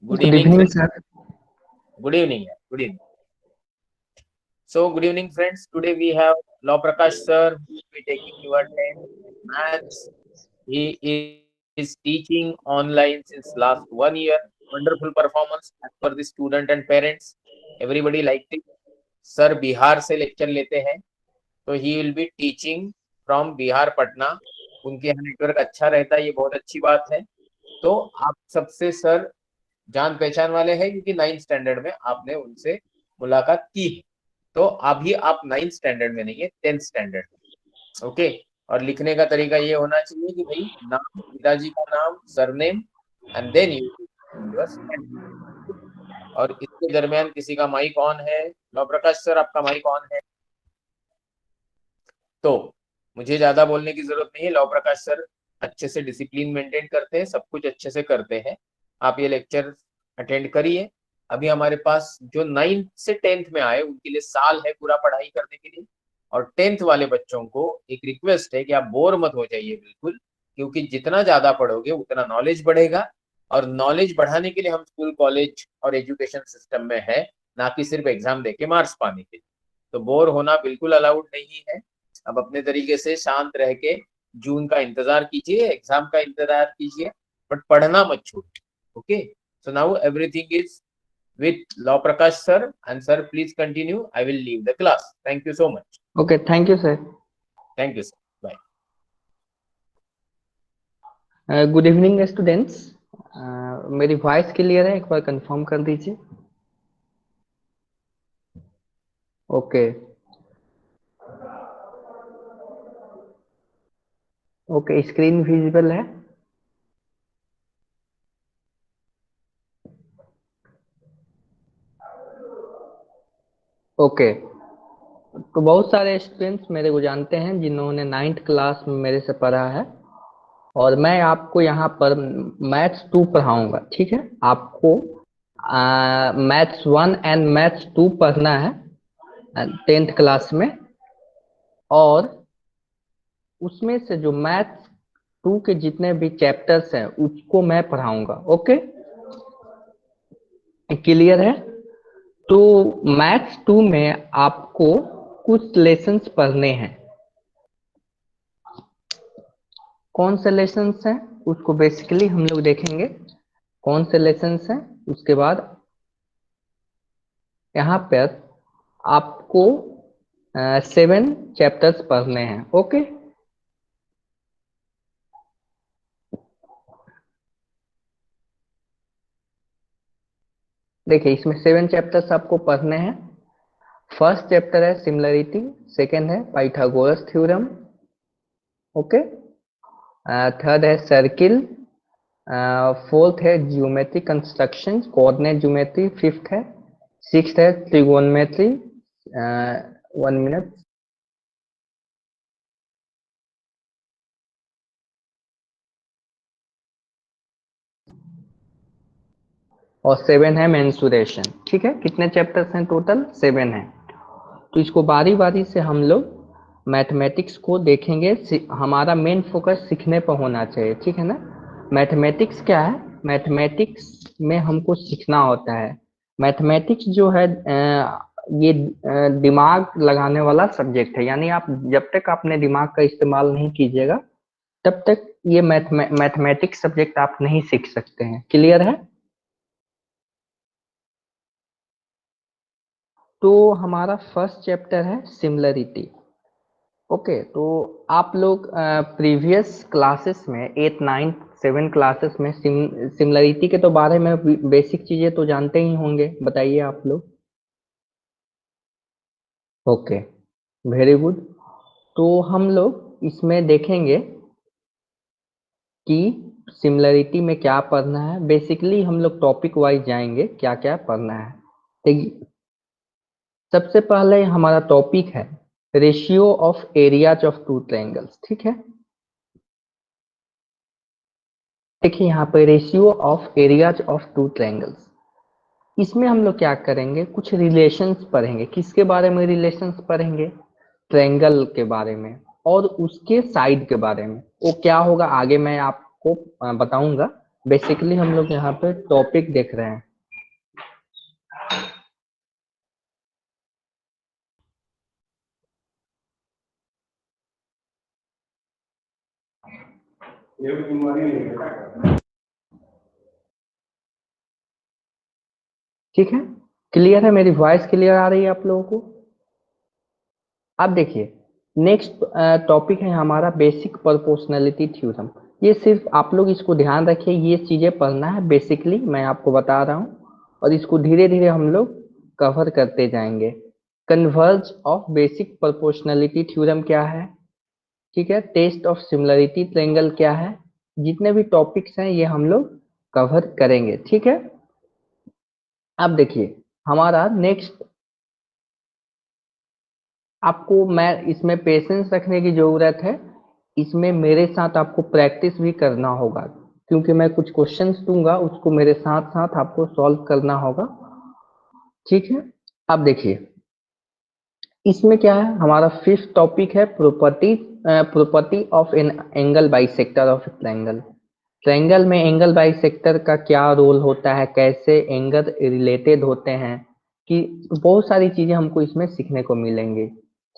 Good Good evening, evening, friends. sir. Good evening. Good evening. So, good evening, friends. Today we have Law Prakash sir, who will be taking your 10th maths. He is teaching online since last 1 year. Wonderful performance as per the student and parents. Everybody liked it. Sir Bihar से lecture लेते हैं, तो he will be teaching from Bihar Patna. उनके यहाँ network अच्छा रहता है, ये बहुत अच्छी बात है. तो आप सबसे सर जान पहचान वाले हैं, क्योंकि 9th स्टैंडर्ड में आपने उनसे मुलाकात की है. तो अभी आप 9th स्टैंडर्ड में नहीं है, 10th स्टैंडर्ड में. ओके. और लिखने का तरीका ये होना चाहिए कि भाई नाम, पिताजी का नाम, सरनेम, एंड देन यूर. और इसके दरमियान किसी का माइक ऑन है? लव प्रकाश सर, आपका माइक ऑन है? तो मुझे ज्यादा बोलने की जरूरत नहीं है. लव प्रकाश सर अच्छे से डिसिप्लिन मेंटेन करते हैं, सब कुछ अच्छे से करते हैं. आप ये लेक्चर अटेंड करिए. अभी हमारे पास जो 9th से 10th में आए, उनके लिए साल है पूरा पढ़ाई करने के लिए. और 10th वाले बच्चों को एक रिक्वेस्ट है कि आप बोर मत हो जाइए बिल्कुल, क्योंकि जितना ज्यादा पढ़ोगे उतना नॉलेज बढ़ेगा. और नॉलेज बढ़ाने के लिए हम स्कूल, कॉलेज और एजुकेशन सिस्टम में है, ना कि सिर्फ एग्जाम देके मार्क्स पाने के लिए. तो बोर होना बिल्कुल अलाउड नहीं है. अब अपने तरीके से शांत रह के जून का इंतजार कीजिए, एग्जाम का इंतजार कीजिए, बट पढ़ना मत छोड़िए. Okay. So now everything is with Law Prakash sir, and sir please continue. I will leave the class. Thank you so much. Okay, thank you, sir. Thank you sir. Bye. Good evening, students. मेरी voice clear है? एक बार confirm कर दीजिए. Okay. Okay, screen visible है? Okay. तो बहुत सारे students मेरे को जानते हैं जिन्होंने 9th क्लास में मेरे से पढ़ा है, और मैं आपको यहाँ पर मैथ्स 2 पढ़ाऊंगा. ठीक है, आपको मैथ्स 1 एंड मैथ्स 2 पढ़ना है 10th क्लास में. और उसमें से जो मैथ्स 2 के जितने भी चैप्टर्स हैं उसको मैं पढ़ाऊंगा. ओके, क्लियर है? तो मैथ्स 2 में आपको कुछ लेसन्स पढ़ने हैं. कौन से लेसन्स हैं उसको बेसिकली हम लोग देखेंगे. कौन से लेसन्स हैं, उसके बाद यहाँ पर आपको 7 चैप्टर्स पढ़ने हैं. ओके. देखिए, इसमें 7 चैप्टर्स आपको पढ़ने हैं. फर्स्ट चैप्टर है सिमिलरिटी, सेकेंड है पाइथागोरस थ्योरम, ओके. थर्ड है सर्किल, फोर्थ है geometry construction, coordinate geometry, fifth है, सिक्स्थ है ट्रिगोनोमेट्री. 1 मिनट. और 7 है मेंसुरेशन. ठीक है, कितने चैप्टर्स हैं टोटल? 7 है. तो इसको बारी बारी से हम लोग मैथमेटिक्स को देखेंगे. हमारा मेन फोकस सीखने पर होना चाहिए, ठीक है ना. मैथमेटिक्स क्या है? मैथमेटिक्स में हमको सीखना होता है. मैथमेटिक्स जो है ये दिमाग लगाने वाला सब्जेक्ट है. यानी आप जब तक अपने दिमाग का इस्तेमाल नहीं कीजिएगा तब तक ये मैथमेटिक्स सब्जेक्ट आप नहीं सीख सकते हैं. क्लियर है? तो हमारा फर्स्ट चैप्टर है सिमिलरिटी. ओके. तो आप लोग प्रीवियस क्लासेस में 8, 9, 7 क्लासेस में सिमिलरिटी के तो बारे में बेसिक चीजें तो जानते ही होंगे. बताइए आप लोग. Okay, very good. तो हम लोग इसमें देखेंगे कि सिमिलरिटी में क्या पढ़ना है. बेसिकली हम लोग टॉपिक वाइज जाएंगे क्या क्या पढ़ना है. देखिए, सबसे पहले हमारा टॉपिक है ratio of areas of 2 triangles. ठीक है, देखिए यहाँ पे ratio of areas of 2 triangles. इसमें हम लोग क्या करेंगे, कुछ रिलेशंस पढ़ेंगे. किसके बारे में रिलेशंस पढ़ेंगे? ट्रायंगल के बारे में और उसके साइड के बारे में. वो क्या होगा आगे मैं आपको बताऊंगा. बेसिकली हम लोग यहाँ पे टॉपिक देख रहे हैं। ठीक है, क्लियर है? मेरी वॉइस क्लियर आ रही है आप लोगों को? अब देखिए, नेक्स्ट टॉपिक है हमारा बेसिक प्रोपोर्शनलिटी थ्योरम। ये सिर्फ आप लोग इसको ध्यान रखिए, ये चीजें पढ़ना है बेसिकली, मैं आपको बता रहा हूँ, और इसको धीरे धीरे हम लोग कवर करते जाएंगे। Converse of basic proportionality theorem क्या है, ठीक है, टेस्ट ऑफ सिमिलरिटी ट्रायंगल क्या है, जितने भी टॉपिक्स हैं ये हम लोग कवर करेंगे। ठीक है, अब देखिए हमारा नेक्स्ट, आपको मैं इसमें पेशेंस रखने की जरूरत है, इसमें मेरे साथ आपको प्रैक्टिस भी करना होगा, क्योंकि मैं कुछ क्वेश्चंस दूंगा उसको मेरे साथ साथ आपको सॉल्व करना होगा। ठीक है, अब देखिए इसमें क्या है, हमारा फिफ्थ टॉपिक है property of an angle bisector of triangle. Triangle में एंगल बाइसेक्टर का क्या रोल होता है, कैसे एंगल रिलेटेड होते हैं, कि बहुत सारी चीजें हमको इसमें सीखने को मिलेंगे।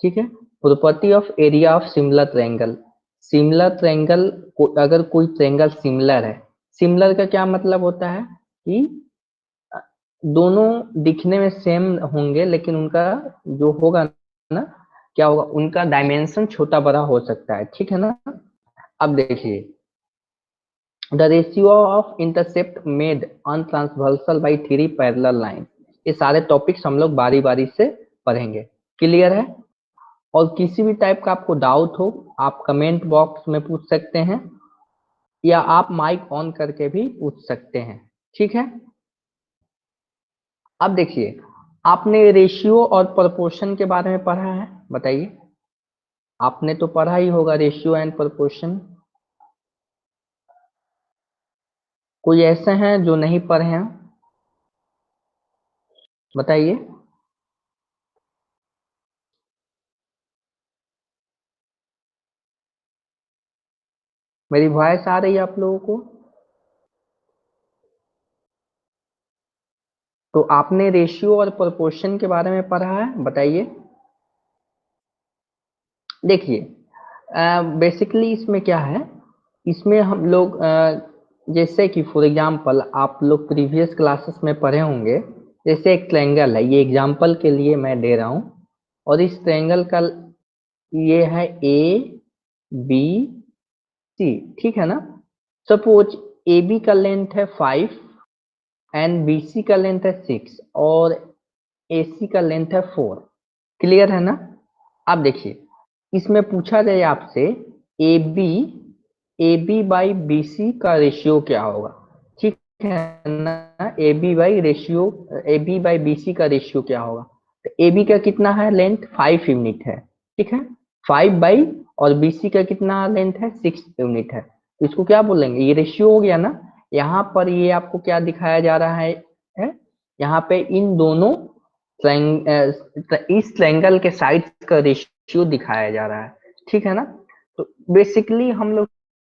ठीक है, property of area of similar triangle. Similar triangle को, अगर कोई ट्रायंगल सिमिलर है, सिमिलर का क्या मतलब होता है कि दोनों दिखने में सेम होंगे, लेकिन उनका जो होगा ना, क्या होगा, उनका डायमेंशन छोटा बड़ा हो सकता है। ठीक है ना? अब देखिए, the ratio of intercept made on transversal by three parallel line. ये सारे टॉपिक्स हम लोग बारी बारी से पढ़ेंगे। क्लियर है? और किसी भी टाइप का आपको डाउट हो, आप कमेंट बॉक्स में पूछ सकते हैं, या आप माइक ऑन करके भी पूछ सकते हैं। ठीक है, अब देखिए, आपने रेशियो और प्रोपोर्शन के बारे में पढ़ा है, बताइए। आपने तो पढ़ा ही होगा रेशियो एंड प्रोपोर्शन। कोई ऐसे हैं जो नहीं पढ़े हैं? बताइए। मेरी वॉइस आ रही है आप लोगों को? तो आपने रेशियो और प्रोपोर्शन के बारे में पढ़ा है, बताइए। देखिए, बेसिकली इसमें क्या है, इसमें हम लोग जैसे कि फॉर एग्जांपल आप लोग प्रीवियस क्लासेस में पढ़े होंगे, जैसे एक ट्रायंगल है, ये एग्जांपल के लिए मैं दे रहा हूँ, और इस ट्रायंगल का ये है ए बी सी। ठीक है ना? सपोज ए बी का लेंथ है 5 एंड बी सी का लेंथ है 6 और ए सी का लेंथ है 4। क्लियर है ना? अब देखिए, इसमें पूछा जाए आपसे A B, A B by B C का रेशियो क्या होगा। ठीक है ना? A B by ratio, A B by B C का रेशियो क्या होगा। तो ए बी का कितना है लेंथ, 5 यूनिट है। ठीक है, 5 बाई, और बी सी का कितना लेंथ है, 6 यूनिट है। तो इसको क्या बोलेंगे, ये रेशियो हो गया ना। यहाँ पर ये आपको क्या दिखाया जा रहा है? यहाँ पे इन दोनों इस ट्रायंगल के साइड्स का रेशियो दिखाया जा रहा है। ठीक है ना? तो बेसिकली हम लोग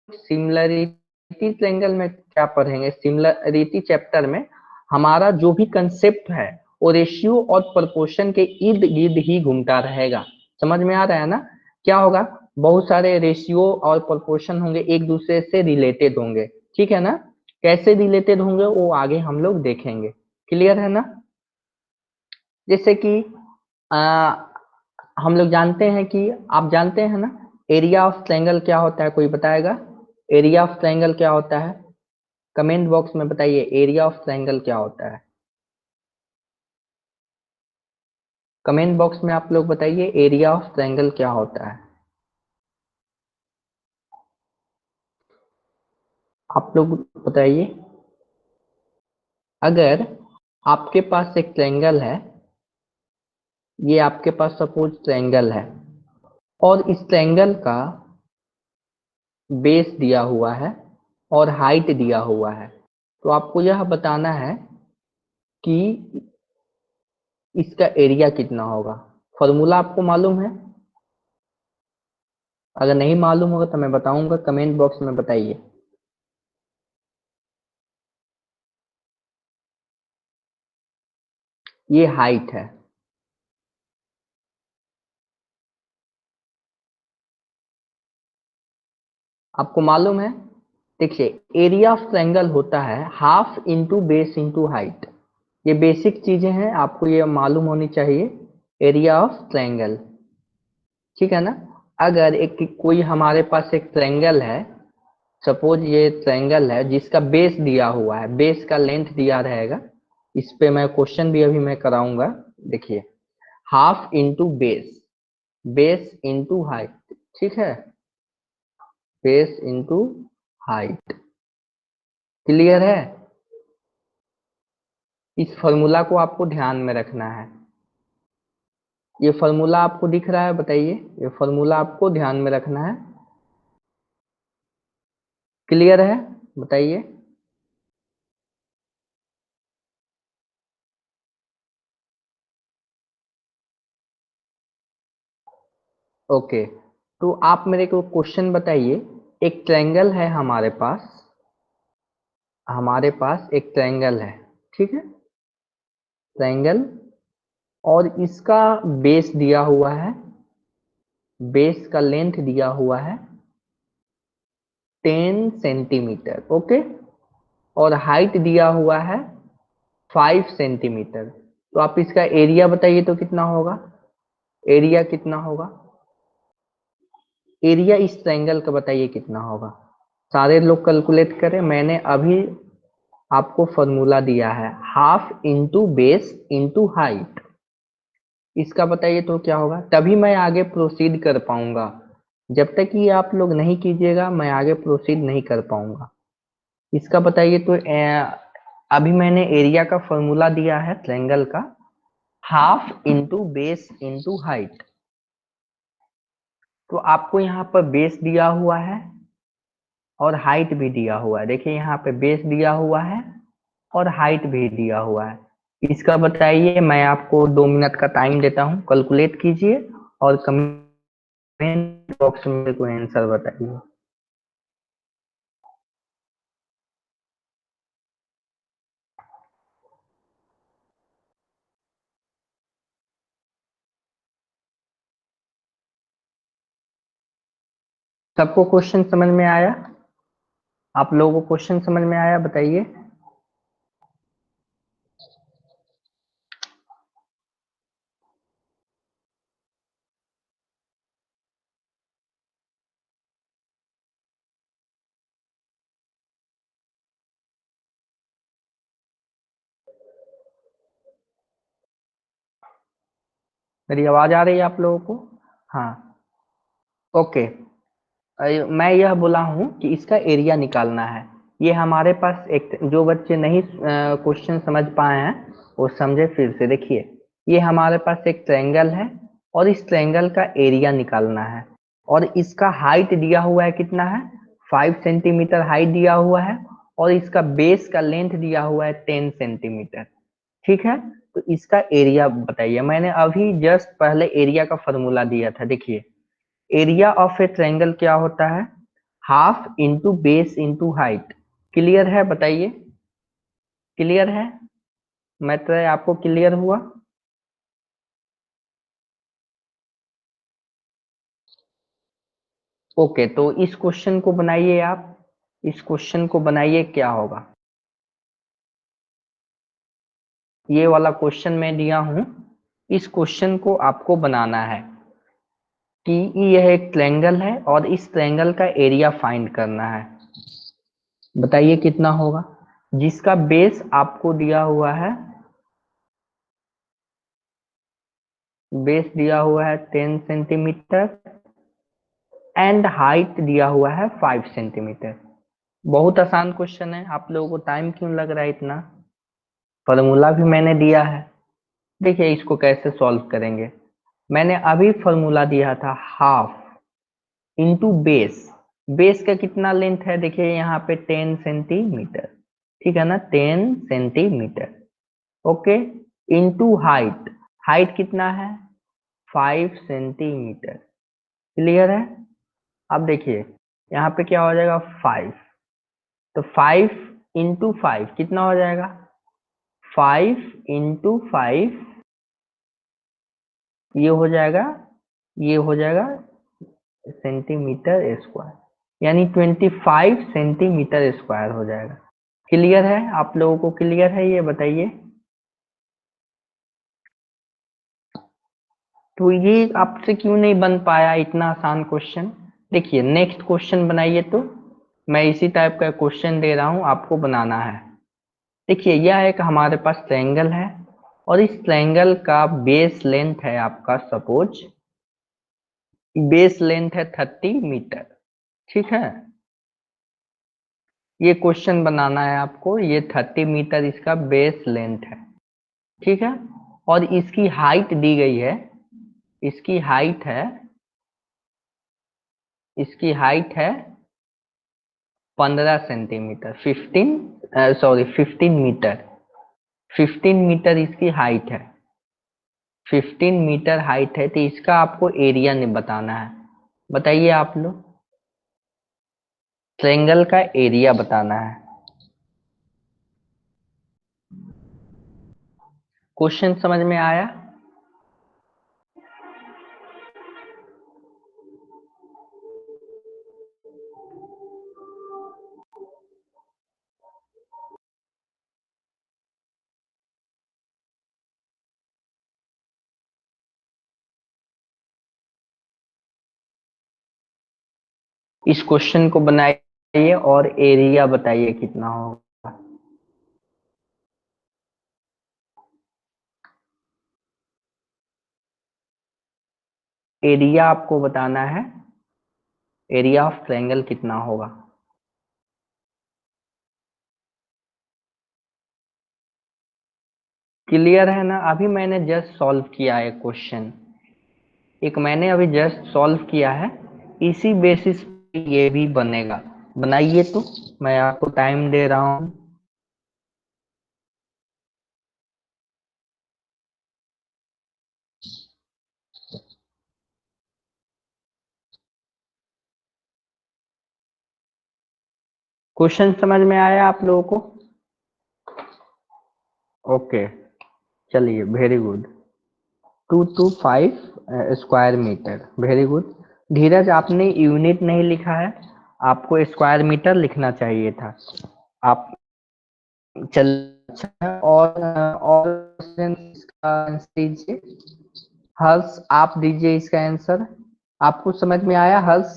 सिमिलरिटी ट्रायंगल में क्या पढ़ेंगे, सिमिलरिटी चैप्टर में हमारा जो भी कंसेप्ट है वो रेशियो और प्रोपोर्शन के इर्द गिर्द ही घूमता रहेगा। समझ में आ रहा है ना? क्या होगा, बहुत सारे रेशियो और प्रोपोर्शन होंगे, एक दूसरे से रिलेटेड होंगे। ठीक है ना? कैसे रिलेटेड होंगे वो आगे हम लोग देखेंगे। क्लियर है ना? जैसे कि आ, हम लोग जानते हैं कि, आप जानते हैं ना एरिया ऑफ ट्रायंगल क्या होता है, कोई बताएगा? एरिया ऑफ ट्रायंगल क्या होता है? कमेंट बॉक्स में बताइए, एरिया ऑफ ट्रायंगल क्या होता है? कमेंट बॉक्स में आप लोग बताइए, एरिया ऑफ ट्रायंगल क्या होता है? आप लोग बताइए। अगर आपके पास एक ट्रायंगल है, ये आपके पास सपोज ट्रायंगल है, और इस ट्रायंगल का बेस दिया हुआ है और हाइट दिया हुआ है, तो आपको यह बताना है कि इसका एरिया कितना होगा। फॉर्मूला आपको मालूम है? अगर नहीं मालूम होगा तो मैं बताऊंगा, कमेंट बॉक्स में बताइए। ये हाइट है। आपको मालूम है, देखिए एरिया ऑफ ट्रायंगल होता है half into base into height. ये बेसिक चीजें हैं, आपको ये मालूम होनी चाहिए। एरिया ऑफ ट्रायंगल, ठीक है ना। अगर एक कोई हमारे पास एक ट्रायंगल है, सपोज ये ट्रायंगल है जिसका बेस दिया हुआ है, बेस का लेंथ दिया रहेगा। इस पे मैं क्वेश्चन भी अभी मैं कराऊंगा। देखिए half into base, base into height, ठीक है, बेस इंटू हाइट। क्लियर है। इस फॉर्मूला को आपको ध्यान में रखना है। ये फॉर्मूला आपको दिख रहा है, बताइए, ये फॉर्मूला आपको ध्यान में रखना है। क्लियर है, बताइए। ओके, तो आप मेरे को क्वेश्चन बताइए। एक ट्रायंगल है हमारे पास, हमारे पास एक ट्रायंगल है, ठीक है, ट्रायंगल, और इसका बेस दिया हुआ है, बेस का लेंथ दिया हुआ है 10 सेंटीमीटर, ओके, और हाइट दिया हुआ है 5 सेंटीमीटर। तो आप इसका एरिया बताइए तो कितना होगा, एरिया कितना होगा, एरिया इस ट्रायंगल का बताइए कितना होगा। सारे लोग कैलकुलेट करें, मैंने अभी आपको फॉर्मूला दिया है half into base into height. इसका बताइए तो क्या होगा, तभी मैं आगे प्रोसीड कर पाऊंगा। जब तक ये आप लोग नहीं कीजिएगा मैं आगे प्रोसीड नहीं कर पाऊंगा। इसका बताइए तो अभी मैंने एरिया का फॉर्मूला दिया है ट्रायंगल का, half into base into height. तो आपको यहाँ पर बेस दिया हुआ है और हाइट भी दिया हुआ है। देखिए यहाँ पे बेस दिया हुआ है और हाइट भी दिया हुआ है। इसका बताइए, मैं आपको 2 मिनट का टाइम देता हूँ, कैलकुलेट कीजिए और कमेंट बॉक्स में मेरे को आंसर बताइए। सबको क्वेश्चन समझ में आया? आप लोगों को क्वेश्चन समझ में आया, बताइए। मेरी आवाज आ रही है आप लोगों को? हाँ, ओके। मैं यह बोला हूँ कि इसका एरिया निकालना है। ये हमारे पास एक, जो बच्चे नहीं क्वेश्चन समझ पाए हैं वो समझे फिर से। देखिए ये हमारे पास एक ट्रायंगल है और इस ट्रायंगल का एरिया निकालना है, और इसका हाइट दिया हुआ है कितना है, 5 सेंटीमीटर हाइट दिया हुआ है, और इसका बेस का लेंथ दिया हुआ है 10 सेंटीमीटर, ठीक है। तो इसका एरिया बताइए। मैंने अभी जस्ट पहले एरिया का फॉर्मूला दिया था। देखिए एरिया ऑफ ए ट्रायंगल क्या होता है, half into base into height. Clear है, बताइए, क्लियर है? मैं तो आपको क्लियर हुआ? ओके, तो इस क्वेश्चन को बनाइए आप, इस क्वेश्चन को बनाइए। क्या होगा, ये वाला क्वेश्चन मैं दिया हूं, इस क्वेश्चन को आपको बनाना है कि यह एक ट्रायंगल है और इस ट्रायंगल का एरिया फाइंड करना है। बताइए कितना होगा, जिसका बेस आपको दिया हुआ है, बेस दिया हुआ है 10 सेंटीमीटर एंड हाइट दिया हुआ है 5 सेंटीमीटर। बहुत आसान क्वेश्चन है, आप लोगों को टाइम क्यों लग रहा है इतना? फॉर्मूला भी मैंने दिया है। देखिए इसको कैसे सॉल्व करेंगे। मैंने अभी फॉर्मूला दिया था हाफ इंटू बेस, बेस का कितना लेंथ है, देखिए यहाँ पे 10 सेंटीमीटर, ठीक है ना, 10 centimetre, okay, into height, height कितना है, 5 सेंटीमीटर। क्लियर है? अब देखिए यहाँ पे क्या हो जाएगा, 5, तो 5 इंटू 5 कितना हो जाएगा, 5 × 5 ये हो जाएगा सेंटीमीटर स्क्वायर, यानी 25 सेंटीमीटर स्क्वायर हो जाएगा। क्लियर है? आप लोगों को क्लियर है ये बताइए। तो ये आपसे क्यों नहीं बन पाया इतना आसान क्वेश्चन? देखिए नेक्स्ट क्वेश्चन बनाइए। तो मैं इसी टाइप का क्वेश्चन दे रहा हूं, आपको बनाना है। देखिए यह एक हमारे पास ट्रायंगल है और इस ट्रायंगल का बेस लेंथ है आपका, सपोज बेस लेंथ है 30 मीटर। ठीक है, ये क्वेश्चन बनाना है आपको। ये 30 मीटर इसका बेस लेंथ है। ठीक है, और इसकी हाइट दी गई है। इसकी हाइट है 15 सेंटीमीटर, 15 मीटर। 15 मीटर इसकी हाइट है। 15 मीटर हाइट है, तो इसका आपको एरिया नहीं बताना है। बताइए आप लोग, ट्रायंगल का एरिया बताना है। क्वेश्चन समझ में आया? इस क्वेश्चन को बनाइए और एरिया बताइए कितना होगा। एरिया आपको बताना है, एरिया ऑफ ट्रायंगल कितना होगा। क्लियर है ना? अभी मैंने जस्ट सॉल्व किया है क्वेश्चन, मैंने अभी जस्ट सॉल्व किया है। इसी बेसिस पे ये भी बनेगा। बनाइए, तो मैं आपको टाइम दे रहा हूं। क्वेश्चन समझ में आया आप लोगों को? ओके, चलिए, very good. 225 square metre, very good. Dheeraj, आपने यूनिट नहीं लिखा है, आपको स्क्वायर मीटर लिखना चाहिए था। आप चल अच्छा, और इसका आंसर दीजिए। हर्ष, आप दीजिए इसका आंसर। आपको समझ में आया हर्ष?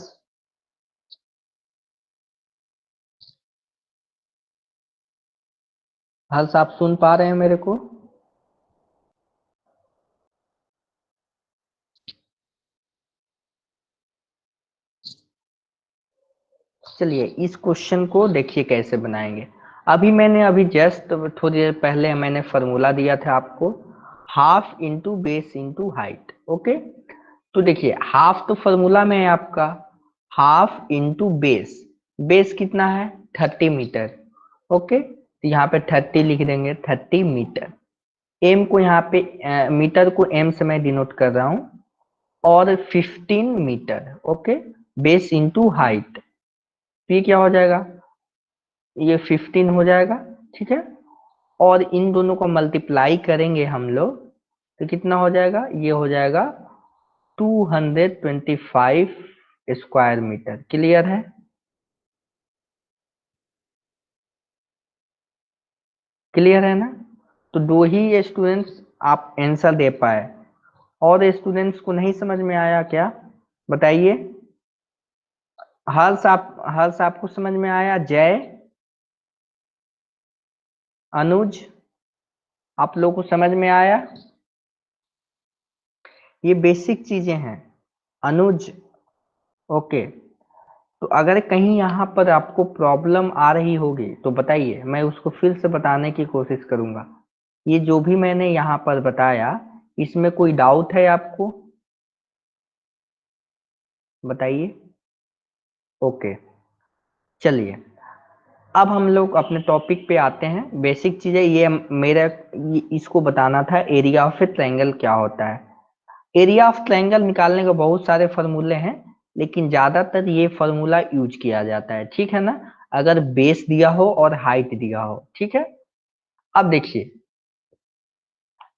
हर्ष, आप सुन पा रहे हैं मेरे को? चलिए इस क्वेश्चन को देखिए कैसे बनाएंगे। अभी जस्ट थोड़ी देर पहले मैंने फॉर्मूला दिया था आपको, half into base into height. Okay, तो देखिए हाफ तो फॉर्मूला में है आपका, हाफ इंटू बेस। बेस कितना है? 30 मीटर। ओके, तो यहाँ पे 30 लिख देंगे, 30 मीटर। एम को यहाँ पे मीटर को एम से मैं डिनोट कर रहा हूँ, और 15 metre. Okay, base into height, तो ये क्या हो जाएगा? ये 15 हो जाएगा। ठीक है, और इन दोनों को मल्टीप्लाई करेंगे हम लोग, तो कितना हो जाएगा? ये हो जाएगा 225 स्क्वायर मीटर। क्लियर है? क्लियर है ना? तो दो ही स्टूडेंट्स आप आंसर दे पाए, और स्टूडेंट्स को नहीं समझ में आया क्या? बताइए। हर्ष आपको समझ में आया? जय, अनुज, आप लोगों को समझ में आया? ये बेसिक चीजें हैं अनुज। ओके, तो अगर कहीं यहाँ पर आपको प्रॉब्लम आ रही होगी तो बताइए, मैं उसको फिर से बताने की कोशिश करूंगा। ये जो भी मैंने यहाँ पर बताया, इसमें कोई डाउट है आपको? बताइए। ओके, चलिए अब हम लोग अपने टॉपिक पे आते हैं। बेसिक चीजें ये इसको बताना था, एरिया ऑफ ए ट्रायंगल क्या होता है। एरिया ऑफ ट्रायंगल निकालने के बहुत सारे फॉर्मूले हैं, लेकिन ज्यादातर ये फॉर्मूला यूज किया जाता है। ठीक है ना? अगर बेस दिया हो और हाइट दिया हो। ठीक है, अब देखिए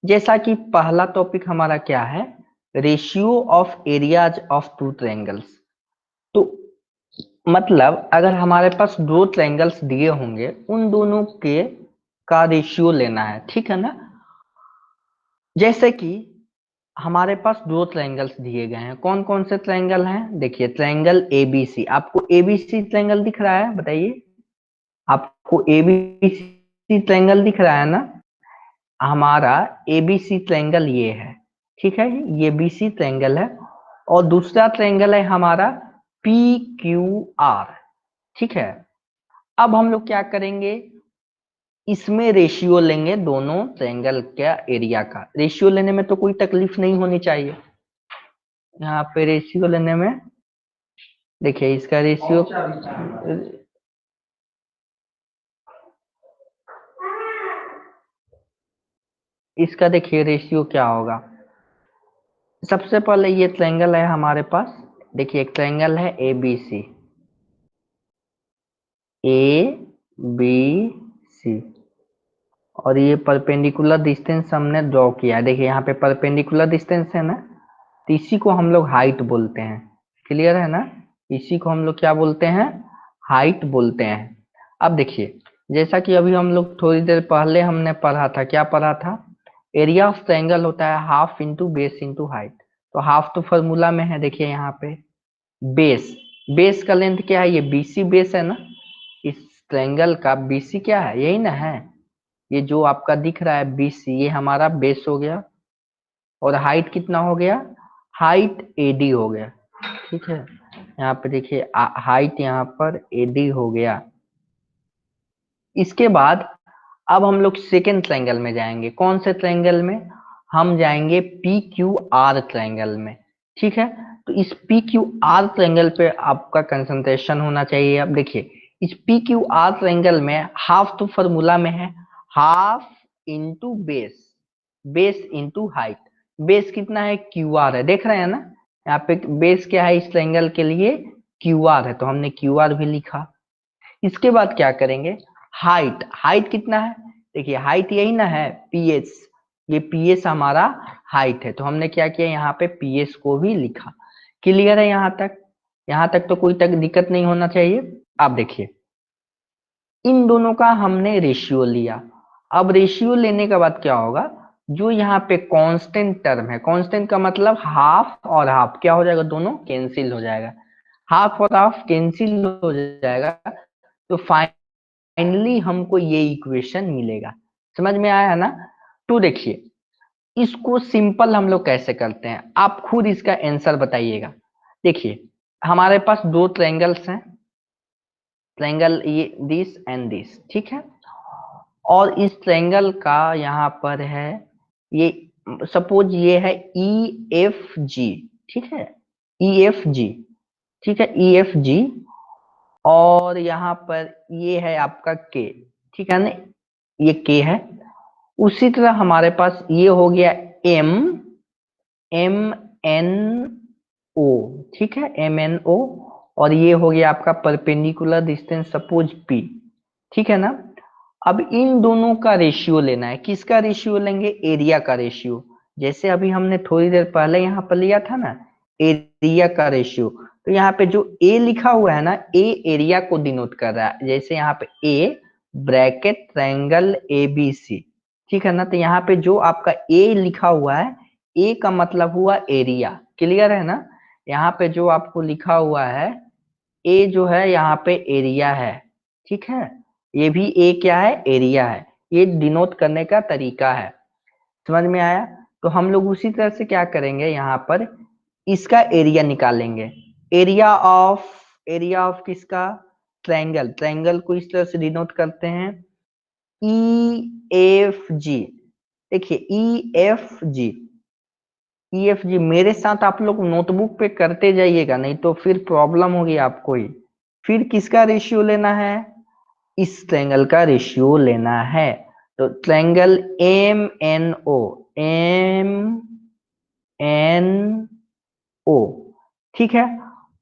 जैसा कि पहला टॉपिक हमारा क्या है, ratio of areas of two triangles. तो मतलब अगर हमारे पास दो ट्रायंगल्स दिए होंगे, उन दोनों के का रेशियो लेना है, ठीक है ना। जैसे कि हमारे पास दो ट्रायंगल्स दिए गए हैं, कौन कौन से ट्रायंगल हैं, देखिए ट्रायंगल एबीसी। आपको एबीसी ट्रायंगल दिख रहा है, बताइए, आपको एबीसी ट्रायंगल दिख रहा है ना। हमारा एबीसी ट्रायंगल ये है, ठीक है, ये बीसी ट्रायंगल है। और दूसरा ट्रायंगल है हमारा पी क्यू आर, ठीक है। अब हम लोग क्या करेंगे, इसमें रेशियो लेंगे दोनों ट्रायंगल का एरिया का। रेशियो लेने में तो कोई तकलीफ नहीं होनी चाहिए। यहाँ पे रेशियो लेने में देखिए, इसका रेशियो, इसका देखिए रेशियो क्या होगा। सबसे पहले ये ट्रायंगल है हमारे पास, देखिए एक ट्रायंगल है A B C, A B सी, और ये परपेंडिकुलर डिस्टेंस हमने ड्रॉ किया है। देखिए यहाँ पे परपेंडिकुलर डिस्टेंस है ना, तो इसी को हम लोग हाइट बोलते हैं। क्लियर है ना, इसी को हम लोग क्या बोलते हैं, हाइट बोलते हैं। अब देखिए, जैसा कि अभी हम लोग थोड़ी देर पहले हमने पढ़ा था, क्या पढ़ा था, एरिया ऑफ ट्रायंगल होता है half into base into height. तो हाफ तो फॉर्मूला में है, देखिए यहाँ पे बेस, बेस का लेंथ क्या है, ये बीसी बेस है ना, इस ट्रायंगल का बीसी क्या है, यही ना है, ये जो आपका दिख रहा है बीसी, ये हमारा बेस हो गया। और हाइट कितना हो गया, हाइट एडी हो गया, ठीक है। यहाँ पे देखिए हाइट यहाँ पर एडी हो गया। इसके बाद अब हम लोग सेकेंड ट्रायंगल में जाएंगे, कौन से ट्रायंगल में, हम जाएंगे पी क्यू आर ट्रायंगल में, ठीक है। तो इस पी क्यू आर ट्रायंगल पे आपका कंसंट्रेशन होना चाहिए। अब देखिए, इस पी क्यू आर ट्रायंगल में हाफ तो फॉर्मूला में है, half into base, base into height. Base कितना है, क्यू आर है, देख रहे हैं ना, यहाँ पे बेस क्या है इस ट्रायंगल के लिए, क्यू आर है, तो हमने क्यू आर भी लिखा। इसके बाद क्या करेंगे, हाइट, हाइट कितना है, देखिए हाइट यही ना है पीएस, ये पीएस हमारा हाइट है, तो हमने क्या किया, यहाँ पे पीएस को भी लिखा। क्लियर है यहाँ तक, यहाँ तक तो कोई तक दिक्कत नहीं होना चाहिए। अब देखिए, इन दोनों का हमने रेशियो लिया। अब रेशियो लेने के बाद क्या होगा, जो यहाँ पे कांस्टेंट टर्म है, कांस्टेंट का मतलब हाफ और हाफ क्या हो जाएगा, दोनों कैंसिल हो जाएगा, हाफ और हाफ कैंसिल हो जाएगा। तो फाइनली हमको ये इक्वेशन मिलेगा। समझ में आया ना। तो देखिए, इसको सिंपल हम लोग कैसे करते हैं, आप खुद इसका आंसर बताइएगा। देखिए, हमारे पास दो ट्रायंगल्स हैं, ट्रायंगल ये दिस एंड दिस, ठीक है। और इस ट्रायंगल का यहाँ पर है, ये सपोज ये है ई एफ जी, ठीक है, ई एफ जी, ठीक है, ई एफ जी। और यहाँ पर ये है आपका के, ठीक है ना, ये के है। उसी तरह हमारे पास ये हो गया एम, एम एन ओ, ठीक है, एम एन ओ। और ये हो गया आपका परपेंडिकुलर डिस्टेंस सपोज पी, ठीक है ना। अब इन दोनों का रेशियो लेना है, किसका रेशियो लेंगे, एरिया का रेशियो। जैसे अभी हमने थोड़ी देर पहले यहाँ पर लिया था ना, एरिया का रेशियो। तो यहाँ पे जो ए लिखा हुआ है ना, ए एरिया को डिनोट कर रहा है, जैसे यहाँ पे A bracket triangle A B C, ठीक है ना। तो यहाँ पे जो आपका ए लिखा हुआ है, ए का मतलब हुआ एरिया। क्लियर है ना, यहाँ पे जो आपको लिखा हुआ है ए जो है यहाँ पे एरिया है, ठीक है, ये भी ए क्या है, एरिया है। ये डिनोट करने का तरीका है। समझ में आया। तो हम लोग उसी तरह से क्या करेंगे, यहाँ पर इसका एरिया निकालेंगे। एरिया ऑफ किसका, ट्रायंगल, ट्रायंगल को इस तरह से डिनोट करते हैं ई एफ जी। देखिए E F G, E F G मेरे साथ आप लोग नोटबुक पे करते जाइएगा, नहीं तो फिर प्रॉब्लम होगी आपको ही। फिर किसका रेशियो लेना है, इस ट्रायंगल का रेशियो लेना है। तो triangle M N O, M N O, ठीक है।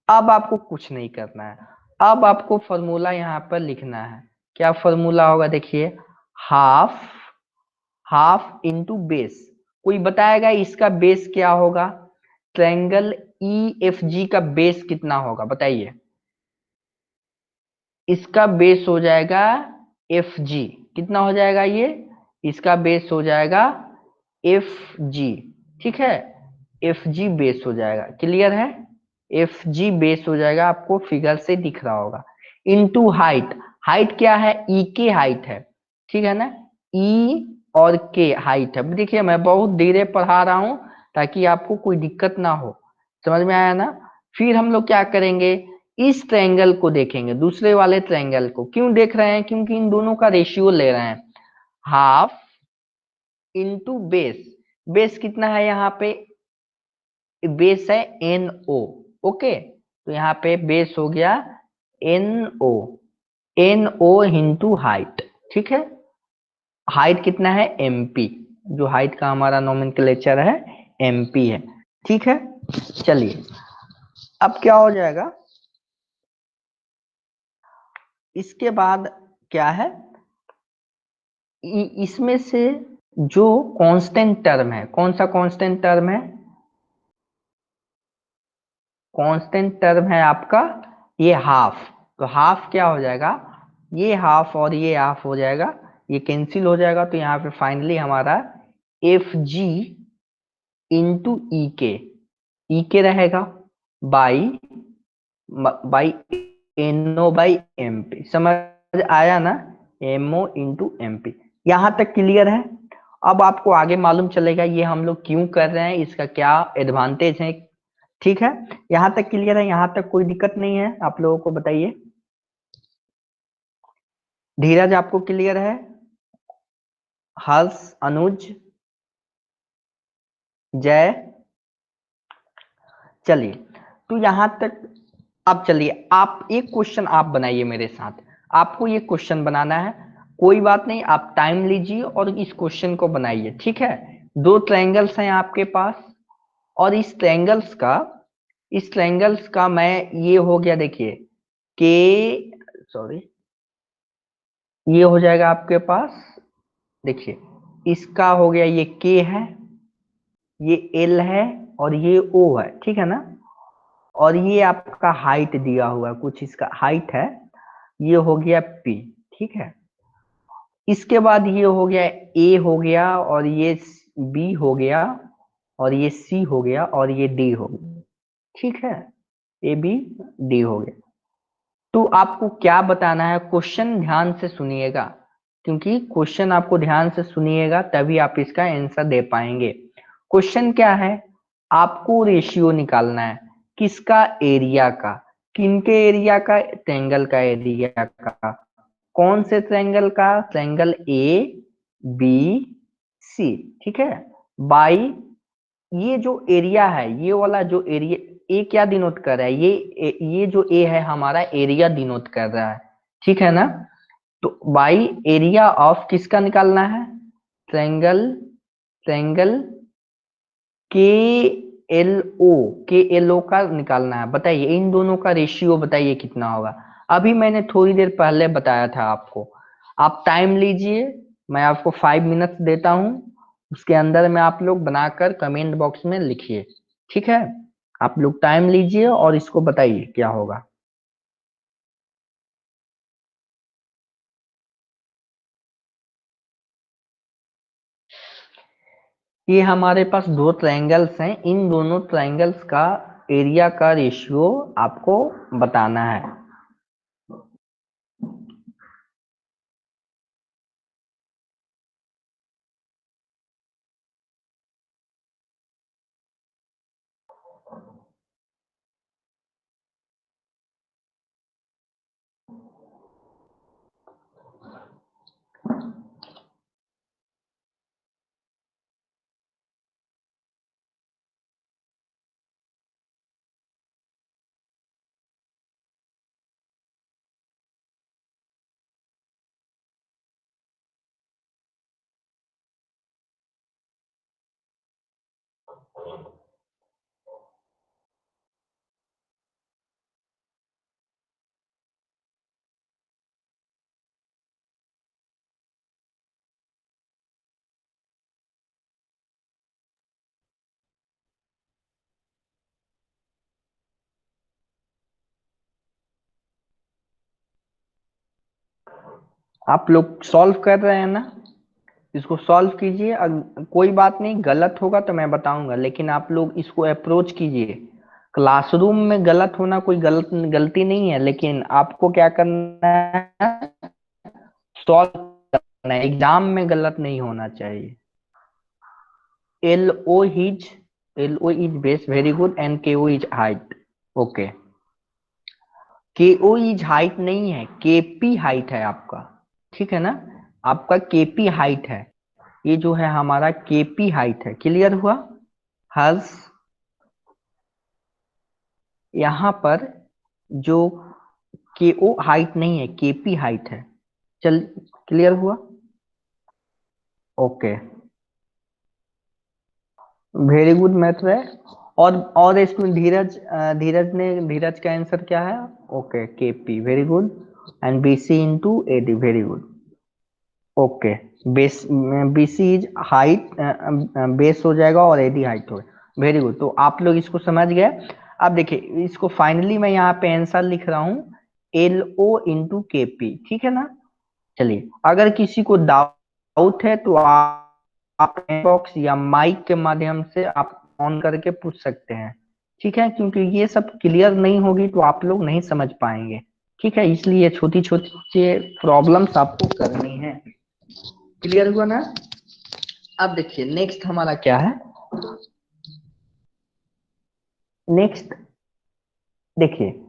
अब आपको कुछ नहीं करना है, अब आपको फॉर्मूला यहाँ पर लिखना है। क्या फॉर्मूला होगा, देखिए हाफ, हाफ इंटू बेस। कोई बताएगा इसका बेस क्या होगा? ट्रायंगल EFG का बेस कितना होगा बताइए? इसका बेस हो जाएगा FG। कितना हो जाएगा ये? इसका बेस हो जाएगा FG। ठीक है, FG बेस हो जाएगा। क्लियर है? FG बेस हो जाएगा, आपको फिगर से दिख रहा होगा। Into height. हाइट क्या है? E के हाइट है, ठीक है ना? E और K हाइट है। देखिए मैं बहुत धीरे पढ़ा रहा हूं ताकि आपको कोई दिक्कत ना हो। समझ में आया ना? फिर हम लोग क्या करेंगे, इस ट्रायंगल को देखेंगे, दूसरे वाले ट्रायंगल को। क्यों देख रहे हैं? क्योंकि इन दोनों का रेशियो ले रहे हैं, हाफ इंटू बेस। बेस कितना है यहाँ पे? बेस है NO। ओके, तो यहाँ पे बेस हो गया NO। NO into height. ठीक है, हाइट कितना है? MP। जो हाइट का हमारा नोमेनक्लेचर है MP है। ठीक है, चलिए अब क्या हो जाएगा, इसके बाद क्या है, इसमें से जो कांस्टेंट टर्म है, कौन सा कांस्टेंट टर्म है? कांस्टेंट टर्म है आपका ये हाफ। तो हाफ क्या हो जाएगा? ये हाफ और ये हाफ हो जाएगा, ये कैंसिल हो जाएगा। तो यहाँ पे फाइनली हमारा FG इंटू ई के रहेगा by by NO by MP। समझ आया ना? MO into MP। यहाँ तक क्लियर है? अब आपको आगे मालूम चलेगा ये हम लोग क्यों कर रहे हैं, इसका क्या एडवांटेज है। ठीक है, यहाँ तक क्लियर है? यहाँ तक कोई दिक्कत नहीं है आप लोगों को? बताइए। धीरज आपको क्लियर है? हर्ष, अनुज, जय, चलिए तो यहाँ तक। अब चलिए आप एक क्वेश्चन आप बनाइए मेरे साथ। आपको ये क्वेश्चन बनाना है, कोई बात नहीं, आप टाइम लीजिए और इस क्वेश्चन को बनाइए। ठीक है, दो ट्रायंगल्स हैं आपके पास, और इस ट्रायंगल्स का मैं, ये हो गया देखिए के, सॉरी, ये हो जाएगा आपके पास, देखिए इसका हो गया, ये के है, ये एल है, और ये ओ है। ठीक है ना? और ये आपका हाइट दिया हुआ है, कुछ इसका हाइट है, ये हो गया पी। ठीक है, इसके बाद ये हो गया ए हो गया, और ये बी हो गया, और ये सी हो गया, और ये डी हो गया। ठीक है, ए बी डी हो गया। तो आपको क्या बताना है, क्वेश्चन ध्यान से सुनिएगा, क्योंकि क्वेश्चन आपको ध्यान से सुनिएगा तभी आप इसका आंसर दे पाएंगे। क्वेश्चन क्या है? आपको रेशियो निकालना है, किसका? एरिया का। किनके एरिया का? ट्रायंगल का एरिया का। कौन से ट्रायंगल का? Triangle ABC। ठीक है, बाई, ये जो एरिया है, ये वाला जो एरिया, ए क्या डिनोट कर रहा है? ये जो ए है हमारा एरिया डिनोट कर रहा है। ठीक है ना? तो बाई एरिया ऑफ किसका निकालना है? ट्रायंगल ट्रायंगल के एल ओ का निकालना है। बताइए इन दोनों का रेशियो बताइए कितना होगा। अभी मैंने थोड़ी देर पहले बताया था आपको। आप टाइम लीजिए, मैं आपको 5 मिनट देता हूं, उसके अंदर में आप लोग बनाकर कमेंट बॉक्स में लिखिए। ठीक है, आप लोग टाइम लीजिए और इसको बताइए क्या होगा। ये हमारे पास दो ट्रायंगल्स हैं, इन दोनों ट्रायंगल्स का एरिया का रेशियो आपको बताना है। आप लोग सॉल्व कर रहे हैं ना, इसको सॉल्व कीजिए। कोई बात नहीं, गलत होगा तो मैं बताऊंगा, लेकिन आप लोग इसको अप्रोच कीजिए। क्लासरूम में गलत होना कोई गलती नहीं है, लेकिन आपको क्या करना है, सॉल्व करना है। एग्जाम में गलत नहीं होना चाहिए। LO is LO is base, very good, and KO is height. Okay, KO is height नहीं है, KP हाइट है आपका, ठीक है ना। आपका KP हाइट है, ये जो है हमारा KP हाइट है। क्लियर हुआ हर्ष? यहाँ पर जो KO हाइट नहीं है, KP हाइट है। चल, क्लियर हुआ? ओके, वेरी गुड मैथ है। और इसमें धीरज का आंसर क्या है? Okay, KP, very good, and BC into AD, very good. Okay, base BC is height, base हो जाएगा और AD हाइट हो, वेरी गुड। तो आप लोग इसको समझ गए। अब देखिए, इसको फाइनली मैं यहाँ पे आंसर लिख रहा हूँ LO इंटू KP, ठीक है ना। चलिए, अगर किसी को डाउट है तो आप बॉक्स या माइक के माध्यम से आप ऑन करके पूछ सकते हैं, ठीक है, क्योंकि ये सब क्लियर नहीं होगी तो आप लोग नहीं समझ पाएंगे, ठीक है। इसलिए छोटी छोटी प्रॉब्लम्स आपको करनी है। क्लियर हुआ ना? अब देखिए नेक्स्ट हमारा क्या है। नेक्स्ट देखिए,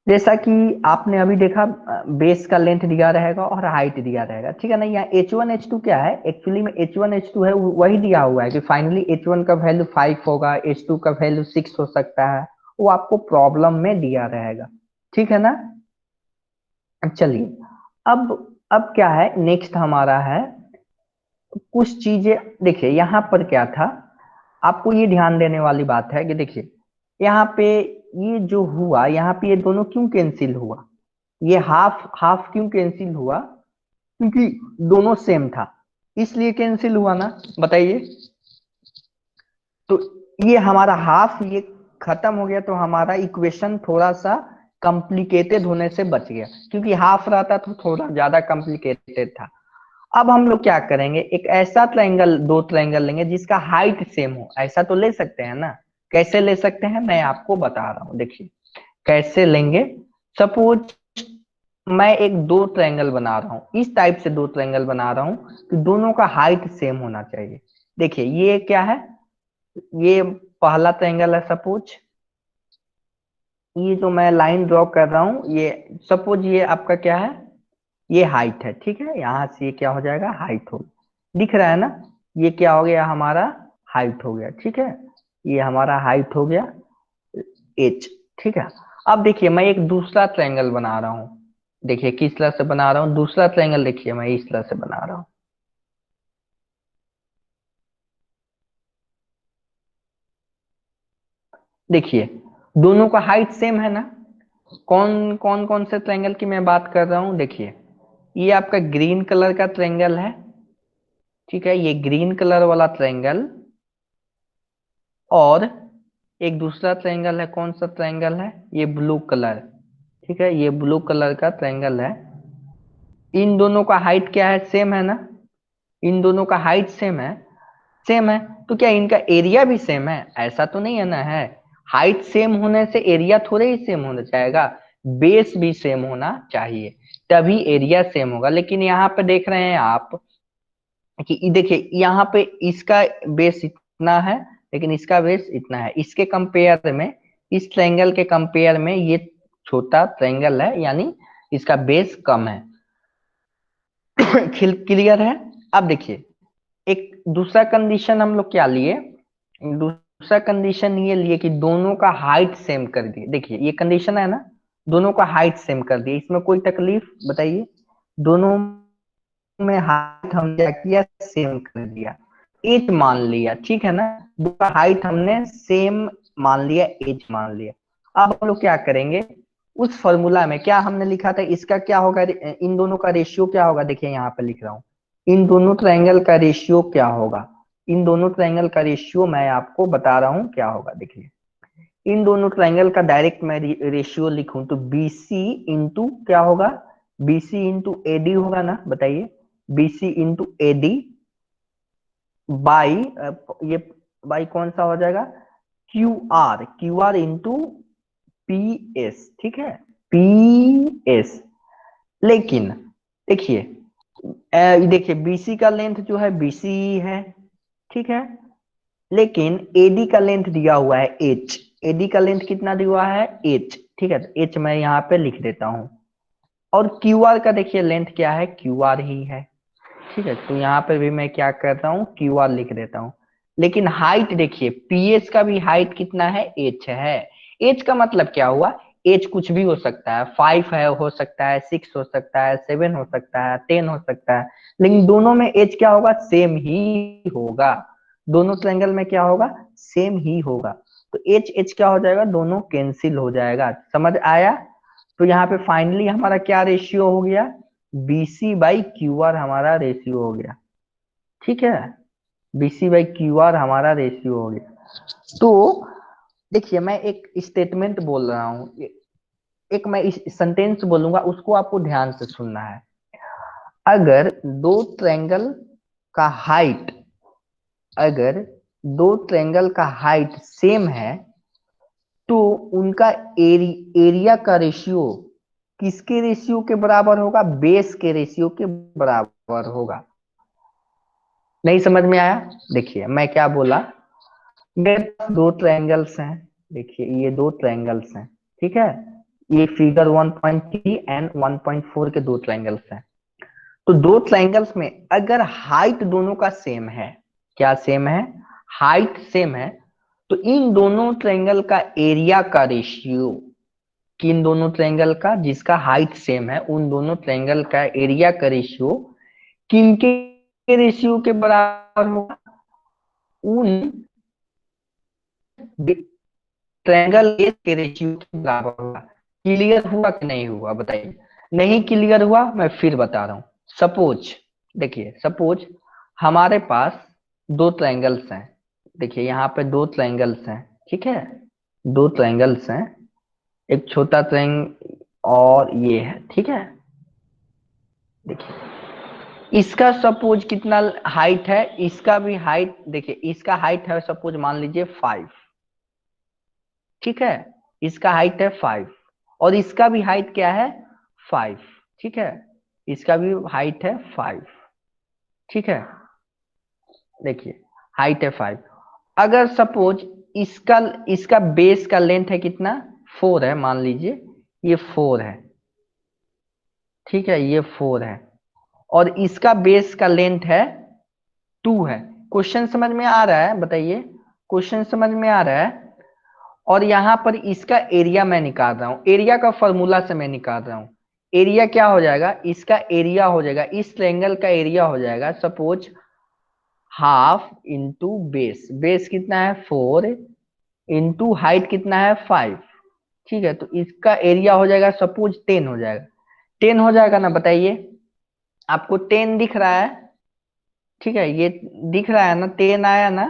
जैसा कि आपने अभी देखा, बेस का लेंथ दिया रहेगा और हाइट दिया रहेगा, ठीक है ना। यहाँ H1 H2 क्या है, एक्चुअली में H1 H2 है, वही दिया हुआ है कि फाइनली H1 का वैल्यू 5 होगा, H2 का वैल्यू 6 हो सकता है, वो आपको प्रॉब्लम में दिया रहेगा, ठीक है ना। चलिए, अब क्या है, नेक्स्ट हमारा है कुछ चीजें। देखिए यहाँ पर क्या था, आपको ये ध्यान देने वाली बात है कि देखिए यहाँ पे ये जो हुआ, यहाँ पे ये दोनों क्यों कैंसिल हुआ, ये हाफ हाफ क्यों कैंसिल हुआ, क्योंकि दोनों सेम था, इसलिए कैंसिल हुआ ना, बताइए। तो ये हमारा हाफ ये खत्म हो गया, तो हमारा इक्वेशन थोड़ा सा कॉम्प्लिकेटेड होने से बच गया, क्योंकि हाफ रहता तो थोड़ा ज्यादा कॉम्प्लिकेटेड था। अब हम लोग क्या करेंगे, एक ऐसा ट्रायंगल, दो ट्रायंगल लेंगे जिसका हाइट सेम हो, ऐसा तो ले सकते हैं ना। कैसे ले सकते हैं, मैं आपको बता रहा हूँ, देखिए कैसे लेंगे। सपोज मैं एक दो ट्रायंगल बना रहा हूँ, इस टाइप से दो ट्रायंगल बना रहा हूँ कि दोनों का हाइट सेम होना चाहिए। देखिए ये क्या है, ये पहला ट्रायंगल है। सपोज ये जो मैं लाइन ड्रॉ कर रहा हूँ, ये सपोज ये आपका क्या है, ये हाइट है, ठीक है। यहाँ से ये क्या हो जाएगा, हाइट हो, दिख रहा है ना। ये क्या हो गया, हमारा हाइट हो गया, ठीक है। ये हमारा हाइट हो गया H, ठीक है। अब देखिए मैं एक दूसरा ट्रायंगल बना रहा हूँ। देखिए किस तरह से बना रहा हूँ दूसरा ट्रायंगल, देखिए मैं इस तरह से बना रहा हूँ। देखिए दोनों का हाइट सेम है ना। कौन से ट्रायंगल की मैं बात कर रहा हूँ, देखिए ये आपका ग्रीन कलर का ट्रायंगल है, ठीक है। ये ग्रीन कलर वाला ट्रायंगल, और एक दूसरा ट्रायंगल है, कौन सा ट्रायंगल है, ये ब्लू कलर, ठीक है। ये ब्लू कलर का ट्रायंगल है। इन दोनों का हाइट क्या है, सेम है ना। इन दोनों का हाइट सेम है, सेम है, तो क्या इनका एरिया भी सेम है, ऐसा तो नहीं है ना। है हाइट सेम होने से एरिया थोड़े ही सेम होना चाहेगा, बेस भी सेम होना चाहिए, तभी एरिया सेम होगा। लेकिन यहाँ पे देख रहे हैं आप कि देखिए यहाँ पे इसका बेस इतना है, लेकिन इसका बेस इतना है। इसके कंपेयर में, इस ट्रायंगल के कंपेयर में ये छोटा ट्रायंगल है, यानी इसका बेस कम है। क्लियर है? अब देखिए एक दूसरा कंडीशन हम लोग क्या लिए, दूसरा कंडीशन ये लिए कि दोनों का हाइट सेम कर दिए। देखिए ये कंडीशन है ना, दोनों का हाइट सेम कर दिए, इसमें कोई तकलीफ बताइए। दोनों में हाइट हम क्या किया, सेम कर दिया, एज मान लिया, ठीक है ना। दोनों का हाइट हमने सेम मान लिया, एज मान लिया। अब हम लोग क्या करेंगे, उस फॉर्मूला में क्या हमने लिखा था, इसका क्या होगा, इन दोनों का रेशियो क्या होगा, देखिए यहाँ पे लिख रहा हूँ, इन दोनों ट्रायंगल का रेशियो क्या होगा। इन दोनों ट्रायंगल का रेशियो मैं आपको बता रहा हूँ क्या होगा। देखिए इन दोनों ट्रायंगल का डायरेक्ट मैं रेशियो लिखूं तो BC इंटू क्या होगा, BC इंटू AD होगा ना, बताइए, BC इंटू AD बाई, ये बाई कौन सा हो जाएगा, QR इंटू PS, ठीक है, PS। लेकिन देखिए, देखिए BC का लेंथ जो है BC ही है, ठीक है, लेकिन AD का लेंथ दिया हुआ है H, AD का लेंथ कितना दिया हुआ है H, ठीक है, तो H मैं यहाँ पे लिख देता हूं। और QR का देखिए लेंथ क्या है, QR ही है, ठीक है, तो यहाँ पर भी मैं क्या करता हूँ, QR लिख देता हूँ। लेकिन हाइट देखिए, PS का भी हाइट कितना है, H है। H का मतलब क्या हुआ, H कुछ भी हो सकता है, 5 है, हो सकता है 6 हो सकता है, 7 हो सकता है, 10 हो सकता है, लेकिन दोनों में H क्या होगा, सेम ही होगा। दोनों ट्रायंगल में क्या होगा, सेम ही होगा। तो H H क्या हो जाएगा, दोनों कैंसिल हो जाएगा। समझ आया? तो यहाँ पे फाइनली हमारा क्या रेशियो हो गया, BC बाई QR हमारा रेशियो हो गया, ठीक है, BC बाई QR हमारा रेशियो हो गया। तो देखिए, मैं एक स्टेटमेंट बोल रहा हूं, एक मैं इस सेंटेंस बोलूंगा, उसको आपको ध्यान से सुनना है। अगर दो ट्रायंगल का हाइट, अगर दो ट्रायंगल का हाइट सेम है, तो उनका एरिया का रेशियो किसके रेशियो के बराबर होगा, बेस के रेशियो के बराबर होगा। नहीं समझ में आया? देखिए मैं क्या बोला, मेरे पास दो ट्रायंगल्स हैं, देखिए ये दो ट्रायंगल्स हैं, ठीक है, ये फिगर 1.3 एंड 1.4 के दो ट्रायंगल्स हैं। तो दो ट्रायंगल्स में अगर हाइट दोनों का सेम है, क्या सेम है, हाइट सेम है, तो इन दोनों ट्रायंगल का एरिया का रेशियो, किन दोनों ट्रायंगल का, जिसका हाइट सेम है, उन दोनों ट्रायंगल का एरिया का रेशियो किनके रेशियो के बराबर होगा, उन ट्रायंगल ए के रेशियो के बराबर होगा। क्लियर हुआ कि नहीं हुआ, बताइए। नहीं क्लियर हुआ, मैं फिर बता रहा हूं। सपोज, देखिए सपोज हमारे पास दो ट्रायंगल्स हैं, देखिए यहाँ पे दो ट्रायंगल्स हैं, ठीक है, दो ट्रायंगल्स हैं, एक छोटा ट्रायंगल और ये है, ठीक है। देखिए इसका सपोज कितना हाइट है, इसका भी हाइट, देखिए इसका हाइट है सपोज मान लीजिए 5, ठीक है, इसका हाइट है 5 और इसका भी हाइट क्या है 5, ठीक है, इसका भी हाइट है 5, ठीक है, देखिए हाइट है 5। अगर सपोज इसका इसका बेस का लेंथ है कितना, 4 है, मान लीजिए ये 4 है, ठीक है, ये 4 है, और इसका बेस का लेंथ है 2 है। क्वेश्चन समझ में आ रहा है, बताइए, क्वेश्चन समझ में आ रहा है? और यहां पर इसका एरिया मैं निकाल रहा हूं, एरिया का फॉर्मूला से मैं निकाल रहा हूं। एरिया क्या हो जाएगा, इसका एरिया हो जाएगा, इस ट्रायंगल का एरिया हो जाएगा suppose half into base, base कितना है 4 इंटू हाइट कितना है 5, ठीक है, तो इसका एरिया हो जाएगा सपोज 10 हो जाएगा, 10 हो जाएगा ना, बताइए आपको 10 दिख रहा है, ठीक है, ये दिख रहा है ना, 10 आया ना,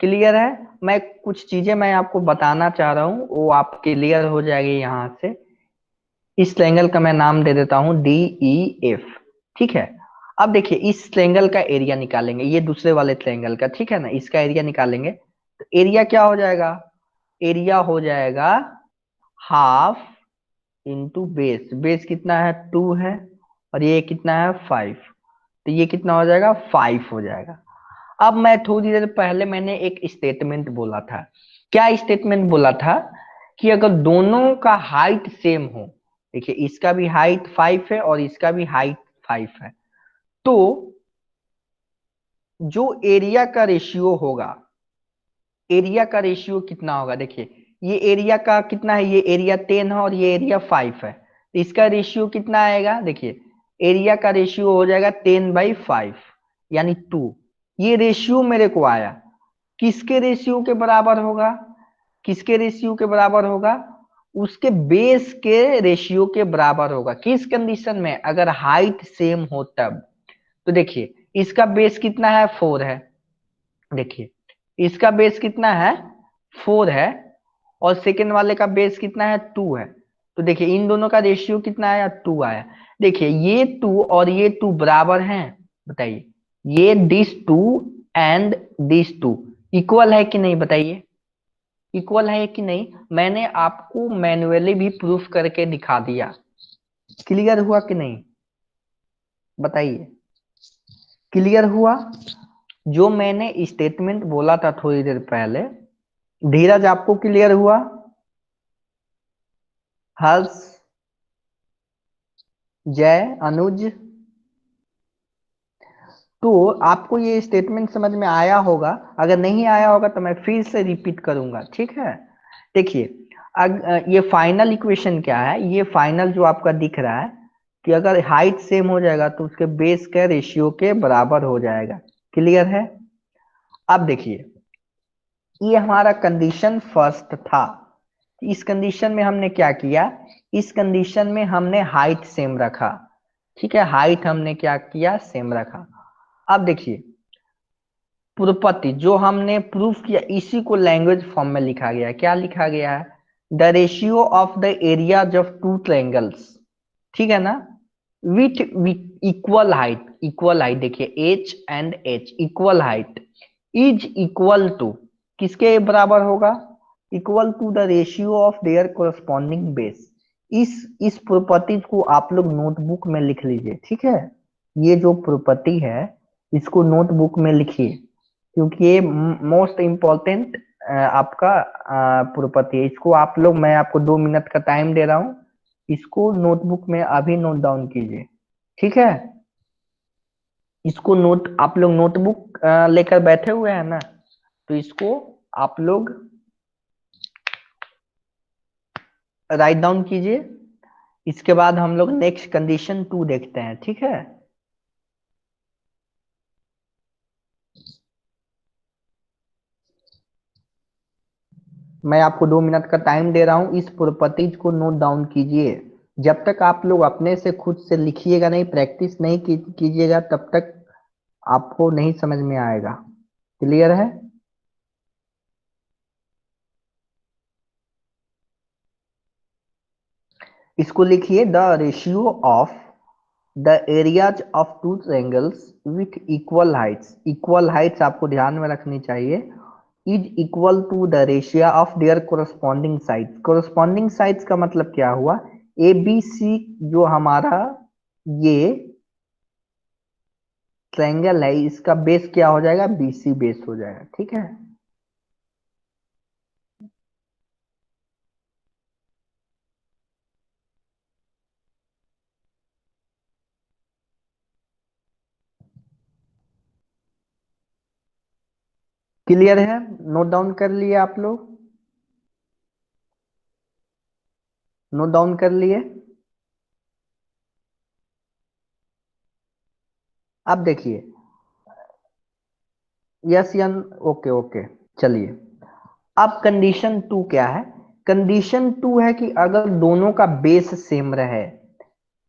क्लियर है? मैं कुछ चीजें मैं आपको बताना चाह रहा हूँ, वो आप क्लियर हो जाएगी यहाँ से। इस ट्रायंगल का मैं नाम दे देता हूँ DEF, ठीक है। अब देखिए इस ट्रायंगल का एरिया निकालेंगे, ये दूसरे वाले ट्रायंगल का, ठीक है ना, इसका एरिया निकालेंगे, तो एरिया क्या हो जाएगा, एरिया हो जाएगा हाफ इंटू बेस, बेस कितना है 2 है, और ये कितना है 5, तो ये कितना हो जाएगा 5 हो जाएगा। अब मैं थोड़ी देर पहले मैंने एक स्टेटमेंट बोला था, क्या स्टेटमेंट बोला था, कि अगर दोनों का हाइट सेम हो, देखिए इसका भी हाइट 5 है और इसका भी हाइट 5 है, तो जो एरिया का रेशियो होगा, एरिया का रेशियो कितना होगा, देखिए ये एरिया का कितना है, ये एरिया 10 है और ये एरिया 5 है, तो इसका रेशियो कितना आएगा, देखिए एरिया का रेशियो हो जाएगा 10/5 यानी 2। ये रेशियो मेरे को आया, किसके रेशियो के बराबर होगा, किसके रेशियो के बराबर होगा, उसके बेस के रेशियो के बराबर होगा। किस कंडीशन में, अगर हाइट सेम हो तब। तो देखिए इसका बेस कितना है 4 है, देखिए इसका बेस कितना है 4 है और सेकेंड वाले का बेस कितना है 2 है, तो देखिए इन दोनों का रेशियो कितना आया, 2 आया। देखिए ये 2 और ये 2 बराबर हैं, बताइए ये दिस 2 एंड दिस 2 इक्वल है कि नहीं, बताइए इक्वल है कि नहीं। मैंने आपको मैन्युअली भी प्रूफ करके दिखा दिया, क्लियर हुआ कि नहीं, बताइए क्लियर हुआ। जो मैंने स्टेटमेंट बोला था थोड़ी देर पहले, धीरज आपको क्लियर हुआ, हर्ष, जय, अनुज, तो आपको ये स्टेटमेंट समझ में आया होगा। अगर नहीं आया होगा तो मैं फिर से रिपीट करूंगा, ठीक है। देखिए ये फाइनल इक्वेशन क्या है, ये फाइनल जो आपका दिख रहा है कि अगर हाइट सेम हो जाएगा तो उसके बेस के रेशियो के बराबर हो जाएगा, क्लियर है। अब देखिए ये हमारा कंडीशन फर्स्ट था। इस कंडीशन में हमने क्या किया, इस कंडीशन में हमने हाइट सेम रखा, ठीक है, हाइट हमने क्या किया, सेम रखा। अब देखिए प्रॉपर्टी जो हमने प्रूफ किया इसी को लैंग्वेज फॉर्म में लिखा गया है। क्या लिखा गया है, the ratio of the areas of two triangles, ठीक है ना, विथ इक्वल हाइट देखिए H and H equal height is equal to, किसके बराबर होगा, equal to the ratio of their corresponding base. इस प्रॉपर्टी को आप लोग नोटबुक में लिख लीजिए, ठीक है। ये जो प्रॉपर्टी है इसको नोटबुक में लिखिए, क्योंकि ये मोस्ट इम्पोर्टेंट आपका प्रॉपर्टी है। इसको आप लोग, मैं आपको 2 मिनट का टाइम दे रहा हूँ, इसको नोटबुक में अभी नोट डाउन कीजिए, ठीक है। इसको नोट आप लोग नोटबुक लेकर बैठे हुए हैं ना, तो इसको आप लोग राइट डाउन कीजिए। इसके बाद हम लोग नेक्स्ट कंडीशन 2 देखते हैं, ठीक है। मैं आपको 2 मिनट का टाइम दे रहा हूं, इस प्रॉपर्टीज को नोट डाउन कीजिए। जब तक आप लोग अपने से खुद से लिखिएगा नहीं, प्रैक्टिस नहीं कीजिएगा, तब तक आपको नहीं समझ में आएगा, क्लियर है। इसको लिखिए, the ratio of the areas of two triangles with equal heights आपको ध्यान में रखनी चाहिए, is equal to the ratio of their corresponding sides. Corresponding sides का मतलब क्या हुआ, ए बी सी जो हमारा ये ट्रायंगल है इसका बेस क्या हो जाएगा, बीसी बेस हो जाएगा, ठीक है। क्लियर है, नोट डाउन कर लिए आप लोग, नोट डाउन कर लिए। अब देखिए यस यन, ओके ओके, चलिए। अब कंडीशन 2 क्या है, कंडीशन 2 है कि अगर दोनों का बेस सेम रहे,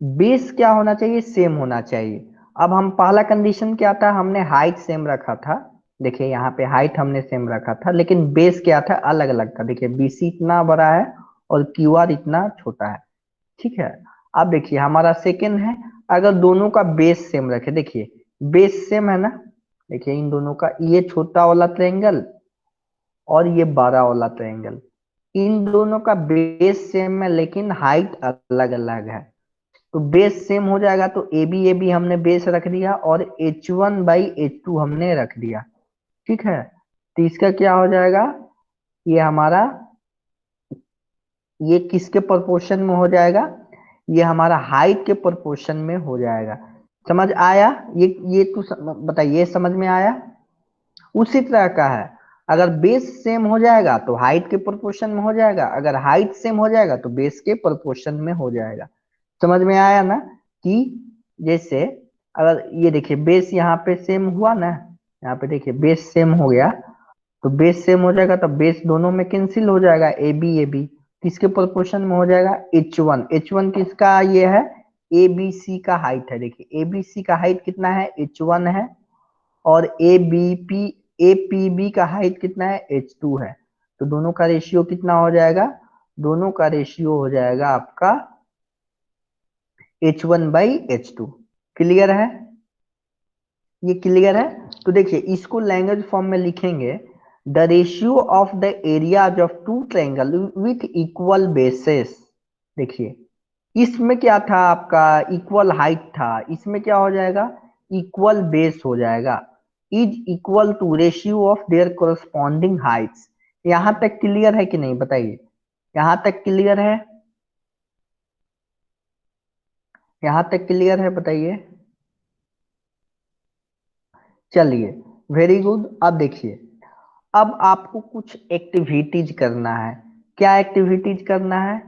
बेस क्या होना चाहिए, सेम होना चाहिए। अब हम पहला कंडीशन क्या था, हमने हाइट सेम रखा था, देखिए यहाँ पे हाइट हमने सेम रखा था, लेकिन बेस क्या था, अलग अलग था। देखिए बीसी इतना बड़ा है और क्यूआर इतना छोटा है, ठीक है। अब देखिए हमारा सेकेंड है, अगर दोनों का बेस सेम रखे, देखिए बेस सेम है ना, देखिए इन दोनों का, ये छोटा वाला ट्रायंगल और ये बड़ा वाला ट्रायंगल, इन दोनों का बेस सेम है लेकिन हाइट अलग अलग है। तो बेस सेम हो जाएगा तो ए बी हमने बेस रख दिया और H1/H2 हमने रख दिया, ठीक है। तो इसका क्या हो जाएगा, ये हमारा, ये किसके प्रोपोर्शन में हो जाएगा, ये हमारा हाइट के प्रोपोर्शन में हो जाएगा। समझ आया, ये तो बताइए, ये समझ में आया। उसी तरह का है, अगर बेस सेम हो जाएगा तो हाइट के प्रोपोर्शन में हो जाएगा, अगर हाइट सेम हो जाएगा तो बेस के प्रोपोर्शन में हो जाएगा। समझ में आया ना, कि जैसे अगर ये देखिए बेस यहाँ पे सेम हुआ ना, यहाँ पे देखिए बेस सेम हो गया, तो बेस सेम हो जाएगा तो बेस दोनों में कैंसिल हो जाएगा, ए बी किसके प्रोपोर्शन में हो जाएगा, H1 किसका ये है, ए बी सी का हाइट है। देखिए ए बी सी का हाइट कितना है, H1 है, और ए पी बी का हाइट कितना है, H2 है। तो दोनों का रेशियो कितना हो जाएगा, दोनों का रेशियो हो जाएगा आपका H1/H2। क्लियर है? ये क्लियर है? तो देखिए इसको लैंग्वेज फॉर्म में लिखेंगे, the ratio of the areas of two triangle with equal bases. देखिए इसमें क्या था आपका, इक्वल हाइट था, इसमें क्या हो जाएगा, इक्वल बेस हो जाएगा। Is equal to ratio of their corresponding heights. यहां तक क्लियर है कि नहीं बताइए? यहां तक क्लियर है? यहां तक क्लियर है बताइए? चलिए वेरी गुड। अब देखिए, अब आपको कुछ एक्टिविटीज करना है। क्या एक्टिविटीज करना है?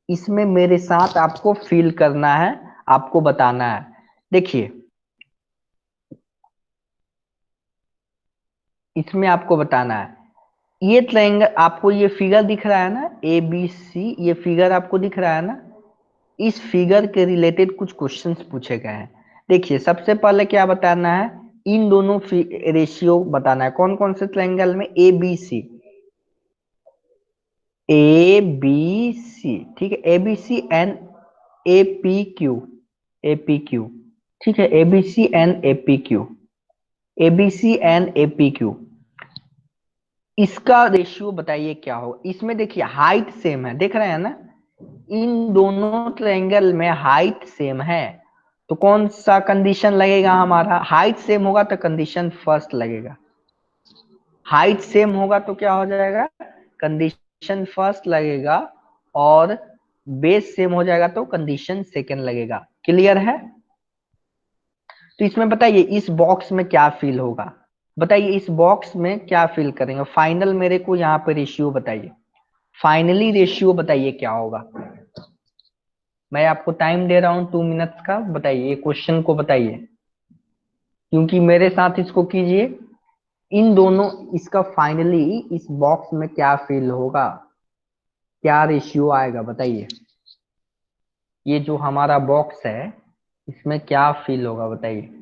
इसमें मेरे साथ आपको फील करना है, आपको बताना है। देखिए इसमें आपको बताना है, ये ट्रायंगल आपको ये फिगर दिख रहा है ना, ए बी सी, ये फिगर आपको दिख रहा है ना, इस फिगर के रिलेटेड कुछ क्वेश्चंस पूछे गए हैं। देखिए सबसे पहले क्या बताना है, इन दोनों रेशियो बताना है। कौन कौन से ट्रायंगल में? ए बी सी, ए बी सी, ठीक है, A B C and A P Q, A P Q, ठीक है, A B C and A P Q, A B C and A P Q, इसका रेशियो बताइए क्या हो। इसमें देखिए हाइट सेम है, देख रहे हैं ना, इन दोनों ट्रायंगल में हाइट सेम है, तो कौन सा कंडीशन लगेगा हमारा? हाइट सेम होगा तो कंडीशन फर्स्ट लगेगा। हाइट सेम होगा तो क्या हो जाएगा? कंडीशन फर्स्ट लगेगा। और बेस सेम हो जाएगा तो कंडीशन सेकंड लगेगा। क्लियर है? तो इसमें बताइए इस बॉक्स में क्या फील होगा, बताइए इस बॉक्स में क्या फील करेंगे। फाइनल मेरे को यहाँ पे रेशियो बताइए, फाइनली रेशियो बताइए क्या होगा। मैं आपको टाइम दे रहा हूँ 2 मिनट्स का, बताइए क्वेश्चन को बताइए, क्योंकि मेरे साथ इसको कीजिए। इन दोनों, इसका फाइनली इस बॉक्स में क्या फील होगा, क्या रेशियो आएगा बताइए। ये जो हमारा बॉक्स है इसमें क्या फील होगा बताइए।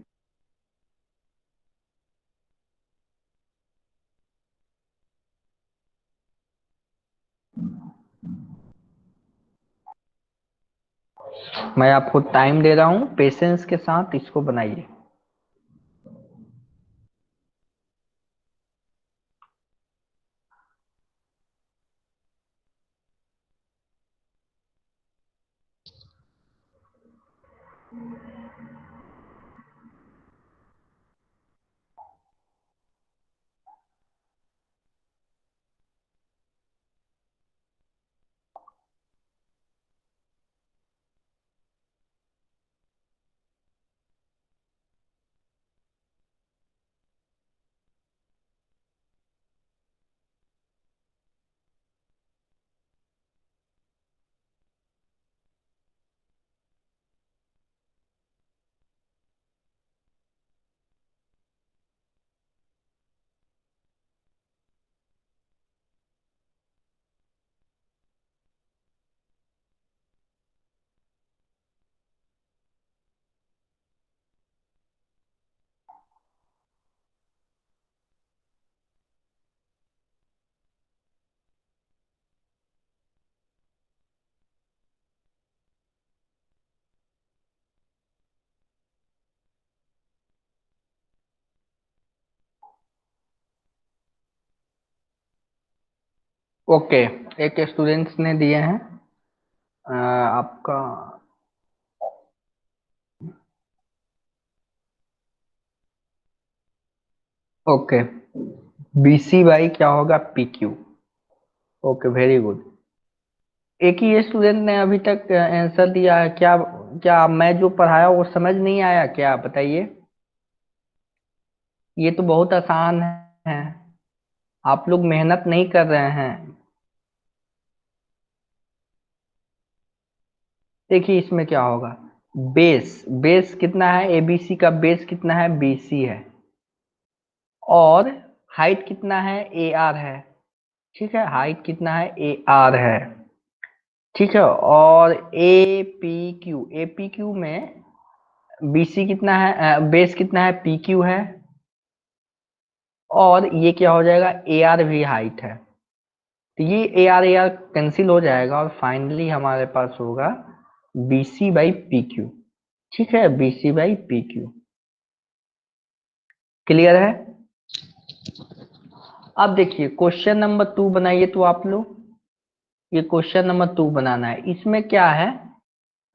मैं आपको टाइम दे रहा हूँ, पेशेंस के साथ इसको बनाइए। ओके, एक स्टूडेंट्स ने दिए हैं आपका, ओके, बीसी बाई क्या होगा? P Q. Okay very good. एक ही स्टूडेंट ने अभी तक आंसर दिया है। क्या क्या मैं जो पढ़ाया वो समझ नहीं आया क्या बताइए? ये तो बहुत आसान है, आप लोग मेहनत नहीं कर रहे हैं। देखिए इसमें क्या होगा, बेस, बेस कितना है? एबीसी का बेस कितना है? बीसी है। और हाइट कितना है? ए आर है। ठीक है, हाइट कितना है? ए आर है। ठीक है, और ए पी क्यू में बीसी कितना है, बेस कितना है? पी क्यू है। और ये क्या हो जाएगा? ए आर भी हाइट है। तो ये ए आर कैंसिल हो जाएगा और फाइनली हमारे पास होगा BC बाई PQ। ठीक है, BC बाई PQ। क्लियर है? अब देखिए क्वेश्चन नंबर 2 बनाइए तो आप लोग, ये क्वेश्चन नंबर 2 बनाना है। इसमें क्या है,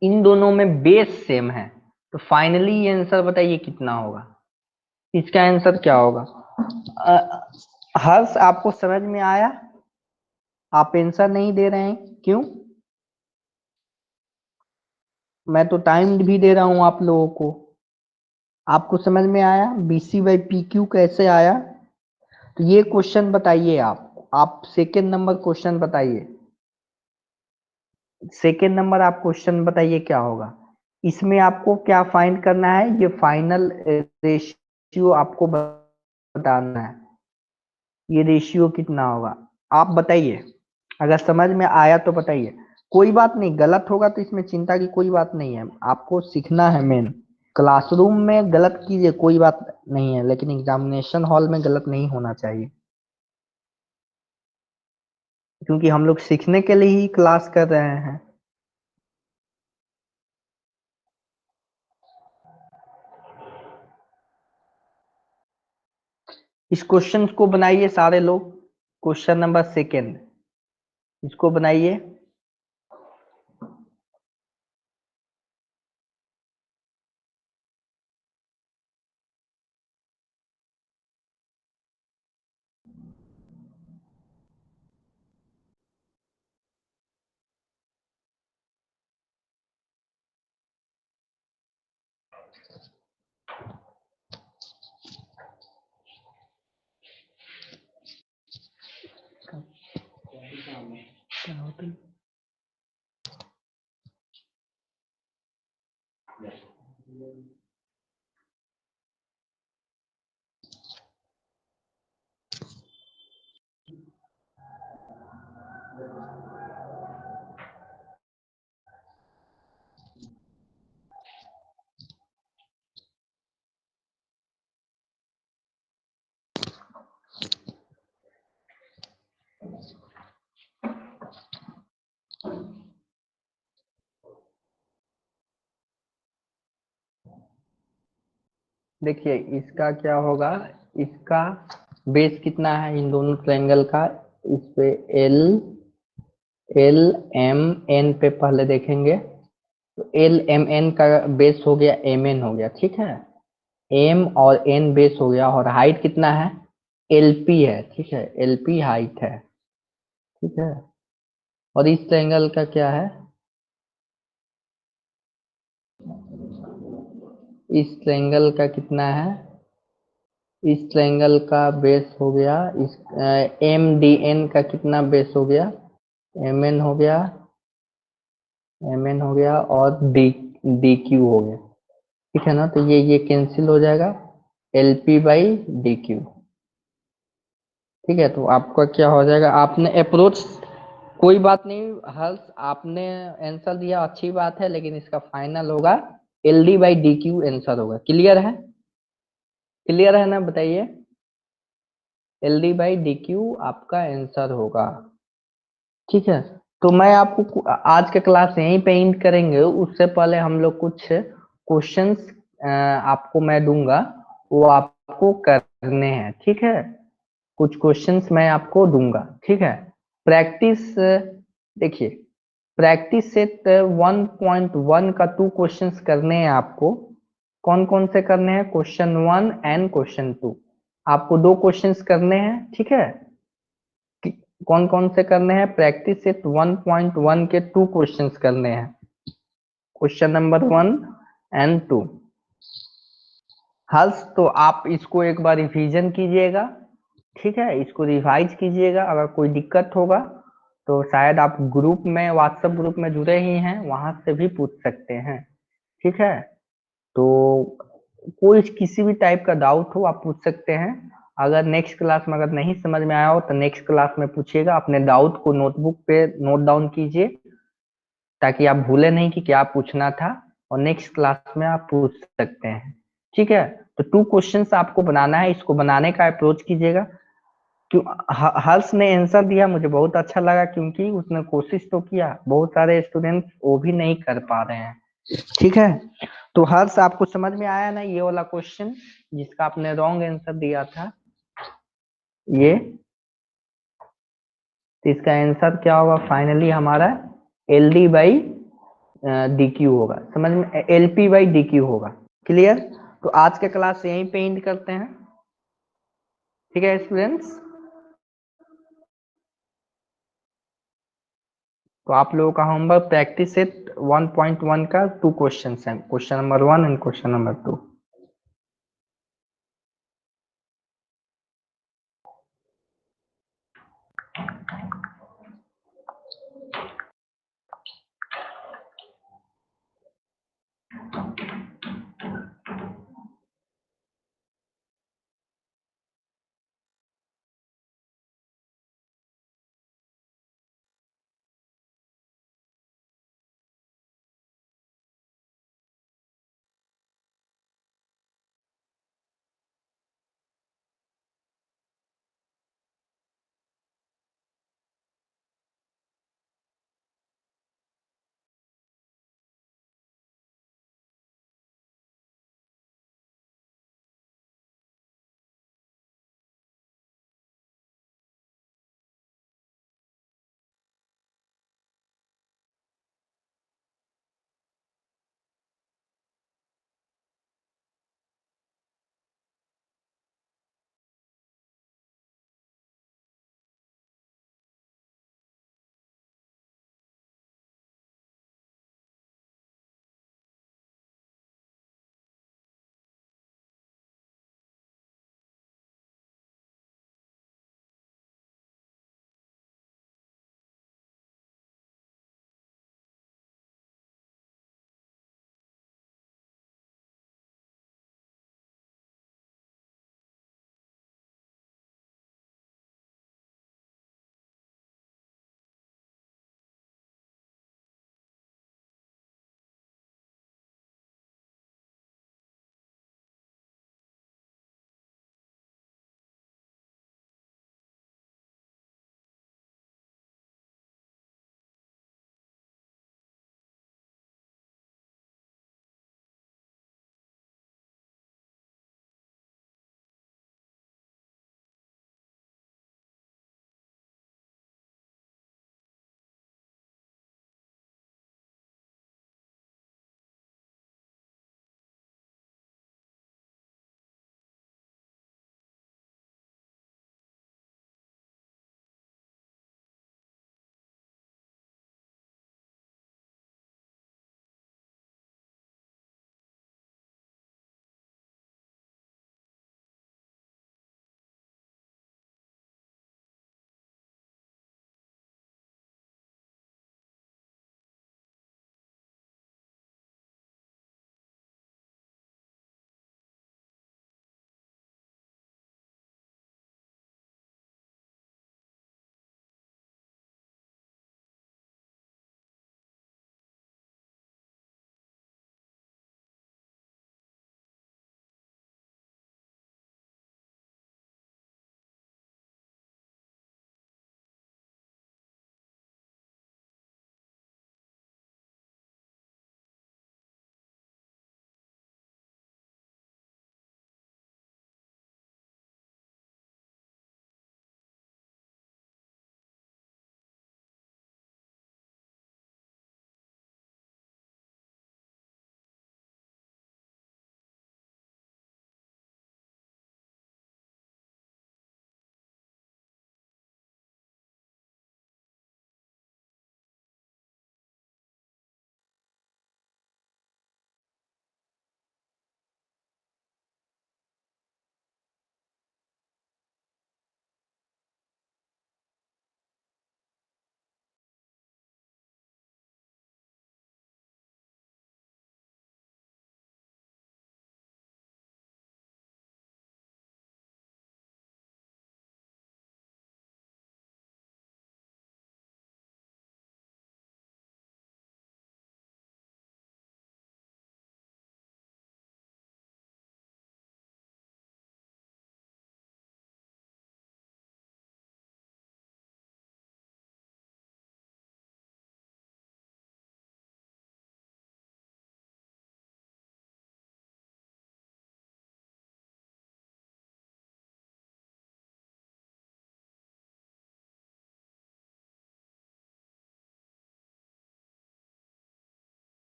इन दोनों में बेस सेम है, तो फाइनली ये आंसर बताइए कितना होगा। इसका आंसर क्या होगा? हर्ष आपको समझ में आया? आप आंसर नहीं दे रहे हैं, क्यों? मैं तो टाइम भी दे रहा हूं आप लोगों को। आपको समझ में आया BC बाई PQ कैसे आया? तो ये क्वेश्चन बताइए आप सेकेंड नंबर क्वेश्चन बताइए। सेकेंड नंबर आप क्वेश्चन बताइए क्या होगा। इसमें आपको क्या फाइंड करना है, ये फाइनल रेशियो आपको बताना है, ये रेशियो कितना होगा आप बताइए। अगर समझ में आया तो बताइए, कोई बात नहीं, गलत होगा तो इसमें चिंता की कोई बात नहीं है, आपको सीखना है। मेन क्लासरूम में गलत कीजिए कोई बात नहीं है, लेकिन एग्जामिनेशन हॉल में गलत नहीं होना चाहिए, क्योंकि हम लोग सीखने के लिए ही क्लास कर रहे हैं। इस क्वेश्चन को बनाइए सारे लोग, क्वेश्चन नंबर सेकेंड, इसको बनाइए। देखिए इसका क्या होगा, इसका बेस कितना है इन दोनों ट्रायंगल का, इस पे एल एल एम एन पे पहले देखेंगे, तो एल एम एन का बेस हो गया एम एन हो गया, ठीक है, एम और एन बेस हो गया, और हाइट कितना है, एलपी है, ठीक है, एलपी हाइट है, ठीक है। और इस ट्रायंगल का क्या है, इस ट्रायंगल का कितना है, इस ट्रायंगल का बेस हो गया, इस एम डी एन का कितना बेस हो गया, एम एन हो गया, एम एन हो गया, और डी डी क्यू हो गया, ठीक है ना। तो ये कैंसिल हो जाएगा, L P by D Q, ठीक है। तो आपका क्या हो जाएगा, आपने अप्रोच, कोई बात नहीं हर्ष, आपने आंसर दिया अच्छी बात है, लेकिन इसका फाइनल होगा L D by D Q answer होगा। क्लियर है? क्लियर है ना, बताइए। L D by D Q आपका आंसर होगा, ठीक है। तो मैं आपको आज के क्लास यहीं पे एंड करेंगे, उससे पहले हम लोग कुछ क्वेश्चंस आपको मैं दूंगा, वो आपको करने हैं, ठीक है। कुछ क्वेश्चंस मैं आपको दूंगा, ठीक है। प्रैक्टिस, देखिए प्रैक्टिस सेट 1.1 का 2 क्वेश्चंस करने हैं आपको। कौन कौन से करने हैं, क्वेश्चन 1 एंड क्वेश्चन 2, आपको 2 क्वेश्चंस करने हैं, ठीक है। कौन कौन से करने हैं, प्रैक्टिस सेट 1.1 के 2 क्वेश्चंस करने हैं, क्वेश्चन नंबर 1 एंड 2। हर्ष तो आप इसको एक बार रिवीजन कीजिएगा, ठीक है, इसको रिवाइज कीजिएगा। अगर कोई दिक्कत होगा तो शायद आप ग्रुप में, व्हाट्सएप ग्रुप में जुड़े ही हैं, वहां से भी पूछ सकते हैं, ठीक है। तो कोई किसी भी टाइप का डाउट हो आप पूछ सकते हैं। अगर नेक्स्ट क्लास में अगर नहीं समझ में आया हो तो नेक्स्ट क्लास में पूछिएगा, अपने डाउट को नोटबुक पे नोट डाउन कीजिए, ताकि आप भूले नहीं कि क्या पूछना था, और नेक्स्ट क्लास में आप पूछ सकते हैं, ठीक है। तो 2 क्वेश्चंस आपको बनाना है, इसको बनाने का अप्रोच कीजिएगा। क्यों हर्ष ने आंसर दिया, मुझे बहुत अच्छा लगा क्योंकि उसने कोशिश तो किया। बहुत सारे स्टूडेंट्स वो भी नहीं कर पा रहे हैं। ठीक है, तो हर्ष आपको समझ में आया ना ये वाला क्वेश्चन जिसका आपने रॉन्ग आंसर दिया था ये? तो इसका आंसर क्या होगा फाइनली हमारा? L D by D Q होगा, समझ में? L P by D Q होगा। क्लियर? तो आज के क्लास यहीं पे एंड करते हैं। ठीक है स्टूडेंट्स, तो आप लोगों का होमवर्क प्रैक्टिस सेट 1.1 का 2 क्वेश्चन है, question number 1 and question number 2।